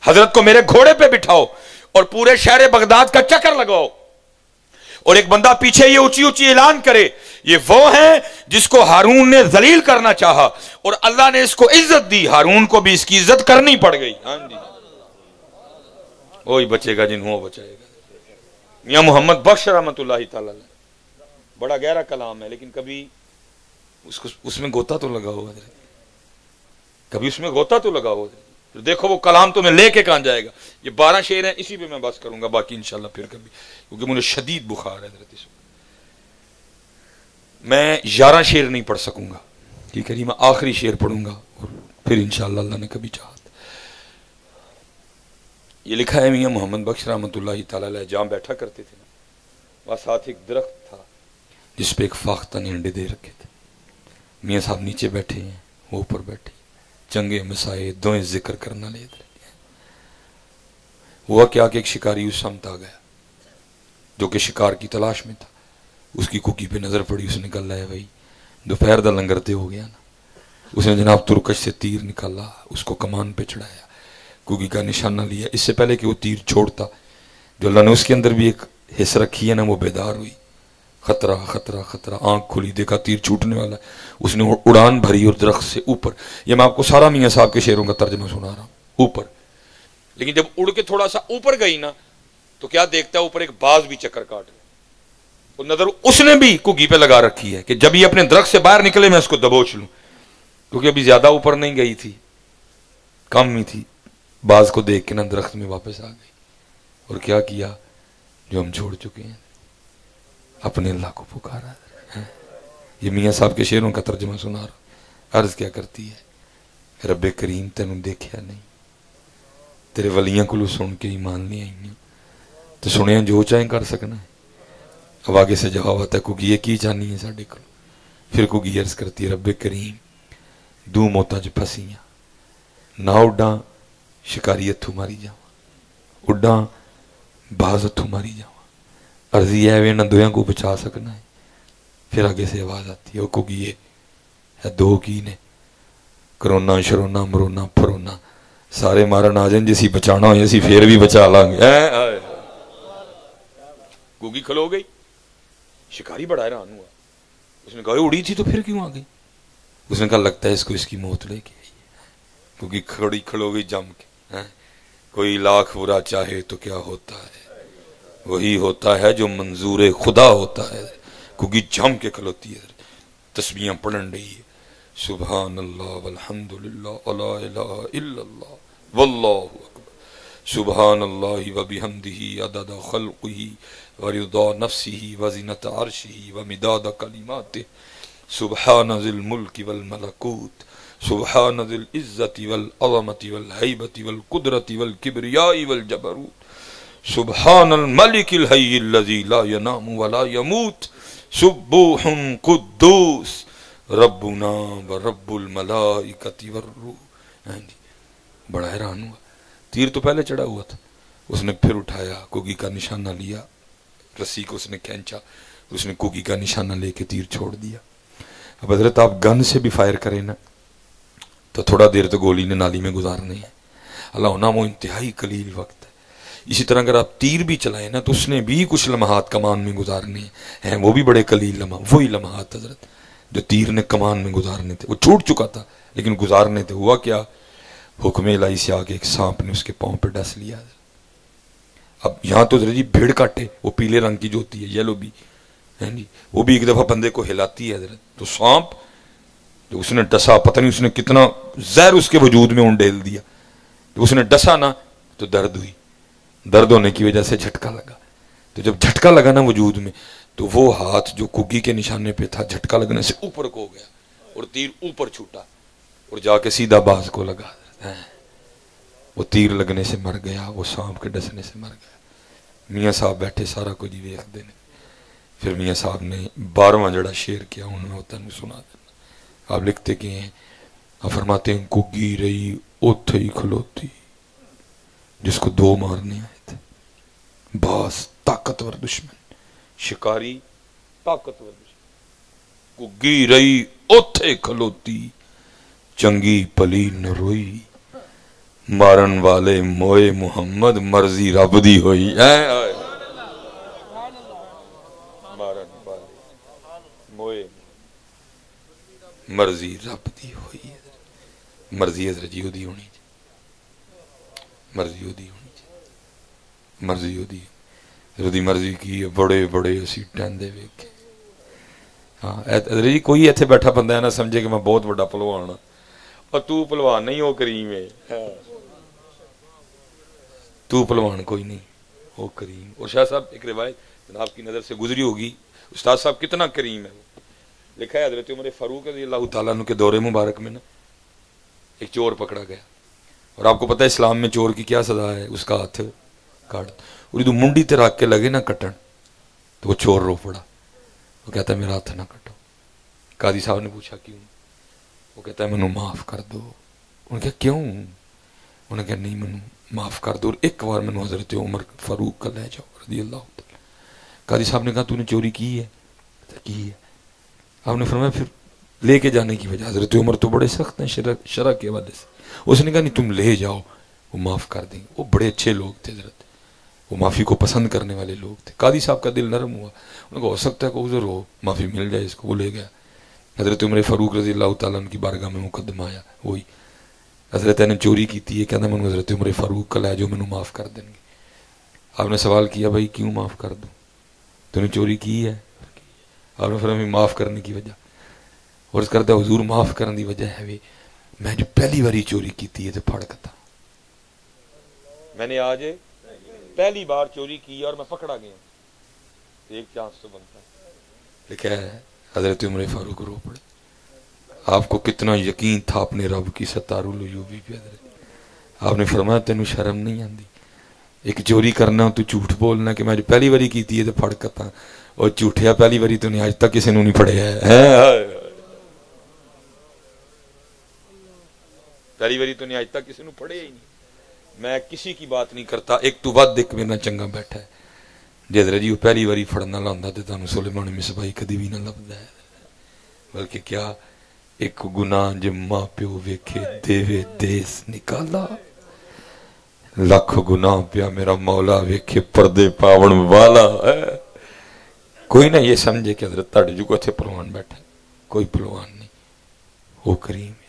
حضرت کو میرے گھوڑے پہ بٹھاؤ اور پورے شہر بغداد کا چکر لگاؤ, اور ایک بندہ پیچھے یہ اونچی اونچی اعلان کرے یہ وہ ہیں جس کو ہارون نے ذلیل کرنا چاہا اور اللہ نے اس کو عزت دی, ہارون کو بھی اس کی عزت کرنی پڑ گئی. ہاں جی, وہی بچے گا جنہوں وہ بچائے گا. میاں محمد بخش رحمۃ اللہ تعالی علیہ بڑا گہرا کلام ہے، لیکن کبھی اس میں غوطہ تو لگا ہوا ہے، کبھی اس میں غوطہ تو لگا ہوا ہے. پھر دیکھو وہ کلام تمہیں لے کے کہاں جائے گا. یہ 12 شعر ہیں، اسی پہ میں بس کروں گا، باقی انشاءاللہ پھر کبھی، کیونکہ مجھے شدید بخار ہے حضرت. میں 11 شعر نہیں پڑھ سکوں گا، ٹھیک ہے جی، میں آخری شعر پڑھوں گا اور پھر انشاءاللہ اللہ نے کبھی چاہا. یہ لکھا ہے میاں محمد بخش رحمۃ اللہ تعالی علیہ جہاں بیٹھا کرتے تھے نا، وہاں ساتھ ایک درخت تھا جس پہ ایک فاختہ نے انڈے دے رکھے تھے. میاں صاحب نیچے بیٹھے ہیں، وہ اوپر بیٹھے، چنگے مسائے دوئیں ذکر کرنا لے دے. ہوا کیا کہ ایک شکاری اس سمت آ گیا جو کہ شکار کی تلاش میں تھا. اس کی کوکی پہ نظر پڑی، اس نے کہا لے بھائی دوپہر دا لنگر تے ہو گیا نا. اس نے جناب ترکش سے تیر نکالا، اس کو کمان پہ چڑھایا، کوکی کا نشانہ لیا. اس سے پہلے کہ وہ تیر چھوڑتا، جو اللہ نے اس کے اندر بھی ایک حص رکھی ہے نا، وہ بیدار ہوئی. خطرہ خطرہ خطرہ، آنکھ کھلی، دیکھا تیر چھوٹنے والا ہے. اس نے اڑان بھری اور درخت سے اوپر. یہ میں آپ کو سارا میاں صاحب کے شعروں کا ترجمہ سنا رہا ہوں. اوپر، لیکن جب اڑ کے تھوڑا سا اوپر گئی نا تو کیا دیکھتا ہے، اوپر ایک باز بھی چکر کاٹ رہا. اور نظر اس نے بھی کوکی پہ لگا رکھی ہے کہ جب یہ اپنے درخت سے باہر نکلے میں اس کو دبوچ لوں، کیونکہ ابھی زیادہ اوپر نہیں گئی تھی، کم ہی تھی. باز کو دیکھ کے نا درخت میں واپس آ گئی اور کیا کیا جو ہم چھوڑ چکے ہیں، اپنے اللہ کو پکارا. یہ میاں صاحب کے شعروں کا ترجمہ سنا رہا. عرض کیا کرتی ہے، رب کریم تینوں دیکھیا نہیں، تیرے ولیاں کو سن کے ایمان نہیں آئی تو سنیا جو چاہیں کر سکنا ہے. اب آگے سے جواب آتا ہے کوئی یہ کی چاہنی ہے ساڑھے کو. پھر کوئی عرض کرتی ہے، رب کریم دو موتاں چ پھسیاں، نہ اڈاں شکاری اتھو ماری جاواں، اڈاں باز اتھو ماری جاواں. عرضی ہے وے نہ دویاں کو بچا سکنا ہے. پھر آگے سے آواز آتی ہے، وہ کوئی ہے دو کی نے، کرونا شرونا مرونا پھرونا، سارے مارن آ جائیں، جیسی بچانا ہو جیسی پھر بھی بچا لیں گے. گوگی کھلو گئی. شکاری بڑا حیران ہوا، اس نے کہا اڑی تھی تو پھر کیوں آ گئی؟ اس نے کہا لگتا ہے اس کو اس کی موت لے کے آئی ہے. گوگی کھڑی کھلو گئی جم کے. کوئی لاکھ برا چاہے تو کیا ہوتا ہے، وہی ہوتا ہے جو منظور خدا ہوتا ہے. گوگی جم کے کھلوتی ہے، تسبیحاں پڑھن رہی ہے، سبحان اللہ والحمدللہ ولا الہ الا اللہ واللہ اکبر، سبحان اللہ وبحمدہ عدد خلقہ ورضا نفسہ وزنۃ عرشہ ومداد کلماتہ، سبحان ذی الملک والملکوت، سبحان ذی العزت والعظمت والہیبت والقدرت والکبریاء والجبروت، سبحان الملک الحی الذی لا ینام ولا یموت، سبوح قدوس ربنا ورب الملائکۃ والروح. بڑا حیران ہوا. تیر تو پہلے چڑھا ہوا تھا. اس نے پھر اٹھایا، کوکی کا نشانہ لیا، رسی کو اس نے کھینچا، اس نے کوکی کا نشانہ لے کے تیر چھوڑ دیا. اب حضرت آپ گن سے بھی فائر کریں نا تو تھوڑا دیر تو گولی نے نالی میں گزارنے ہیں. اللہ عنہ وہ انتہائی قلیل وقت ہے. اسی طرح اگر آپ تیر بھی چلائیں نا تو اس نے بھی کچھ لمحات کمان میں گزارنے ہیں، وہ بھی بڑے قلیل لمحات. وہی لمحات حضرت جو تیر نے کمان میں گزارنے تھے، وہ چھوٹ چکا تھا لیکن گزارنے تھے. ہوا کیا، حکم الہی سے آگے ایک سانپ نے اس کے پاؤں پہ ڈس لیا. اب یہاں تو ذرا جی بھیڑ کاٹے، وہ پیلے رنگ کی جو ہوتی ہے، یلو بھی ہے جی، وہ بھی ایک دفعہ بندے کو ہلاتی ہے حضرت. تو سانپ جو اس نے ڈسا، پتہ نہیں اس نے کتنا زہر اس کے وجود میں انڈیل دیا. تو اس نے ڈسا نا تو درد ہوئی، درد ہونے کی وجہ سے جھٹکا لگا. تو جب جھٹکا لگا نا وجود میں تو وہ ہاتھ جو کوکی کے نشانے پہ تھا، جھٹکا لگنے سے اوپر کو گیا اور تیر اوپر چھوٹا اور جا کے سیدھا باز کو لگا. وہ تیر لگنے سے مر گیا، وہ سانپ کے ڈسنے سے مر گیا. میاں صاحب بیٹھے سارا کچھ ویکھ دے. پھر میاں صاحب نے 12واں جڑا شعر کیا، انہوں نے ہوتا نہیں سنا دینا. آپ لکھتے کہ ہیں، آپ فرماتے ہیں گگی رہی اوتھے ہی کھلوتی جس کو دو مارنے آئے تھے، باز طاقتور دشمن، شکاری طاقتور دشمن، گگی رہی اوتھے کھلوتی چنگی پلی نہ روئی، مارن والے موئے محمد مرضی رب دی ہوئی. مارن والے موئے مرضی رب دی ہوئی. مرضی حضرت جی دی ہونی چاہیے، مرضی دی ہونی چاہیے. مرضی ਉਹਦੀ مرضی کی ہے بڑے بڑے اسی ٹہندے ویکھے ہاں جی کوئی ایتھے بیٹھا بندہ ہے نہ سمجھے کہ میں بہت بڑا پہلوان ہوں اور تو پہلوان نہیں وہ کریم ہے تو پہلوان کوئی نہیں وہ کریم اور شاہ صاحب ایک روایت جناب کی نظر سے گزری ہوگی استاد صاحب کتنا کریم ہے لکھا ہے حضرت عمر فاروق رضی اللہ تعالیٰ عنہ کے دور مبارک میں نا ایک چور پکڑا گیا اور آپ کو پتہ ہے اسلام میں چور کی کیا سزا ہے اس کا ہاتھ کاٹ اور تو منڈی تے رکھ کے لگے نا کٹن تو وہ چور رو پڑا وہ کہتا ہے میرا ہاتھ نہ کٹو قاضی صاحب نے پوچھا کیوں وہ کہتا ہے منو معاف کر دو انہوں نے کہا کیوں انہوں نے کہا نہیں منو معاف کر دو اور ایک بار منو حضرت عمر فاروق کا لے جاؤ رضی اللہ تعالیٰ قاضی صاحب نے کہا تو نے چوری کی ہے کی ہے آپ نے فرمایا پھر لے کے جانے کی وجہ حضرت عمر تو بڑے سخت ہیں شرع کے حوالے سے اس نے کہا نہیں تم لے جاؤ وہ معاف کر دیں وہ بڑے اچھے لوگ تھے حضرت وہ معافی کو پسند کرنے والے لوگ تھے قاضی صاحب کا دل نرم ہوا انہوں نے کہا ہو سکتا ہے کہ عذر ہو معافی مل جائے اس کو وہ لے گیا حضرت عمر فاروق رضی اللہ تعالیٰ عنہ کی بارگاہ میں مقدمہ آیا وہی حضرت نے چوری کی تھی یہ کہنا میں حضرت عمر فاروق کا لے جو میں معاف کر دیں گے آپ نے سوال کیا بھائی کیوں معاف کر دوں تو نے چوری کی ہے آپ نے فرمایا معاف کرنے کی وجہ اور اس کرتا حضور معاف کرنے کی وجہ ہے میں جو پہلی باری چوری کی تھی تو پھڑکتا میں نے آج پہلی بار چوری کی اور میں پکڑا گیا ایک چانس تو بنتا ہے لکھا ہے حضرت عمر فاروق رو پڑے آپ کو کتنا یقین تھا اپنے رب کی ستار العیوبی پہ حضرت آپ نے فرمایا تینوں شرم نہیں آندی ایک چوری کرنا تو جھوٹ بولنا کہ میں جو پہلی باری کی تھی تو پھڑکتا اور جھوٹیا پہلی باری تو نہیں آج تک کسی نے نہیں پڑھے ہے پہلی باری تو نہیں آج تک کسی نے پڑھے ہی نہیں میں کسی کی بات نہیں کرتا ایک تو ود ایک میرا چنگا بیٹھا ہے جی حضرت جی وہ پہلی باری پڑھنا لاندہ تو تانوں سلیمان مصباحی کدی بھی نہ لبدا ہے بلکہ کیا ایک گناہ جے ماں پیو ویکھے دیوے دیس نکالا لکھ گناہ پیا میرا مولا ویکھے پردے پاون والا کوئی نہ یہ سمجھے کہ حضرت تاڑے جو کو تھے پلوان بیٹھا ہے کوئی پلوان نہیں وہ کریم ہے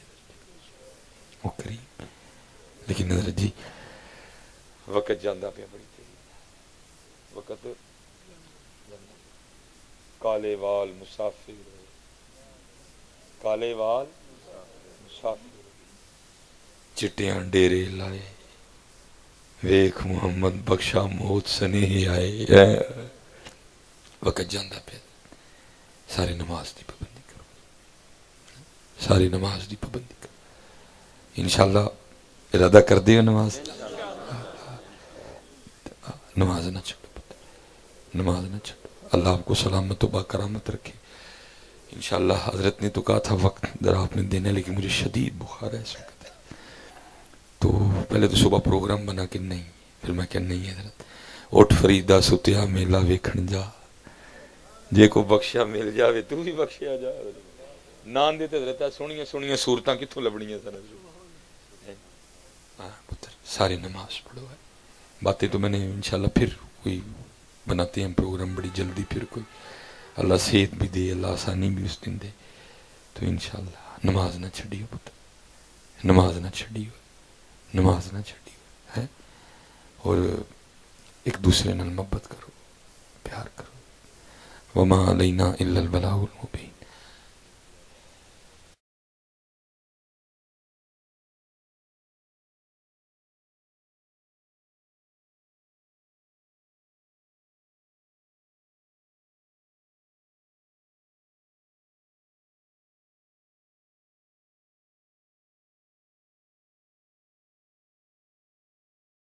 وہ کریم لیکن حضرت جی وقت جاندہ پہ بڑی تیری وقت کالے وال مسافر کالے وال مسافر چٹیاں ڈیرے لائے ویکھ محمد بخشا موت سنی آئے وقت جاندہ پہ ساری نماز دی پابندی کرو ساری نماز دی پابندی کرو انشاءاللہ ارادہ کر دیو نماز نماز نہ چھوڑو نماز نہ چھوڑو اللہ آپ کو سلامت و باکرامت رکھے انشاءاللہ حضرت نے تو کہا تھا وقت در آپ نے دینا لیکن مجھے شدید بخار ہے اس وقت تو پہلے تو صبح پروگرام بنا کہ نہیں پھر میں کہ نہیں حضرت اٹھ فریدہ ستیا میلا ویکھن جا جے کو بخشیا مل جاوے تو بھی بخشیا جا نان دیتے حضرت سنیاں سنیاں صورتاں کتھوں لبنیاں سن پتر ساری نماز پڑھو ہے باتیں تو میں نے انشاءاللہ پھر کوئی بناتے ہیں پروگرام بڑی جلدی پھر کوئی اللہ صحت بھی دے اللہ آسانی بھی اس دن دے تو انشاءاللہ نماز نہ چھڑیو پتر نماز نہ چھڑیو نماز نہ چھڑیو ہے اور ایک دوسرے نال محبت کرو پیار کرو وما علینا الا البلاغ المبین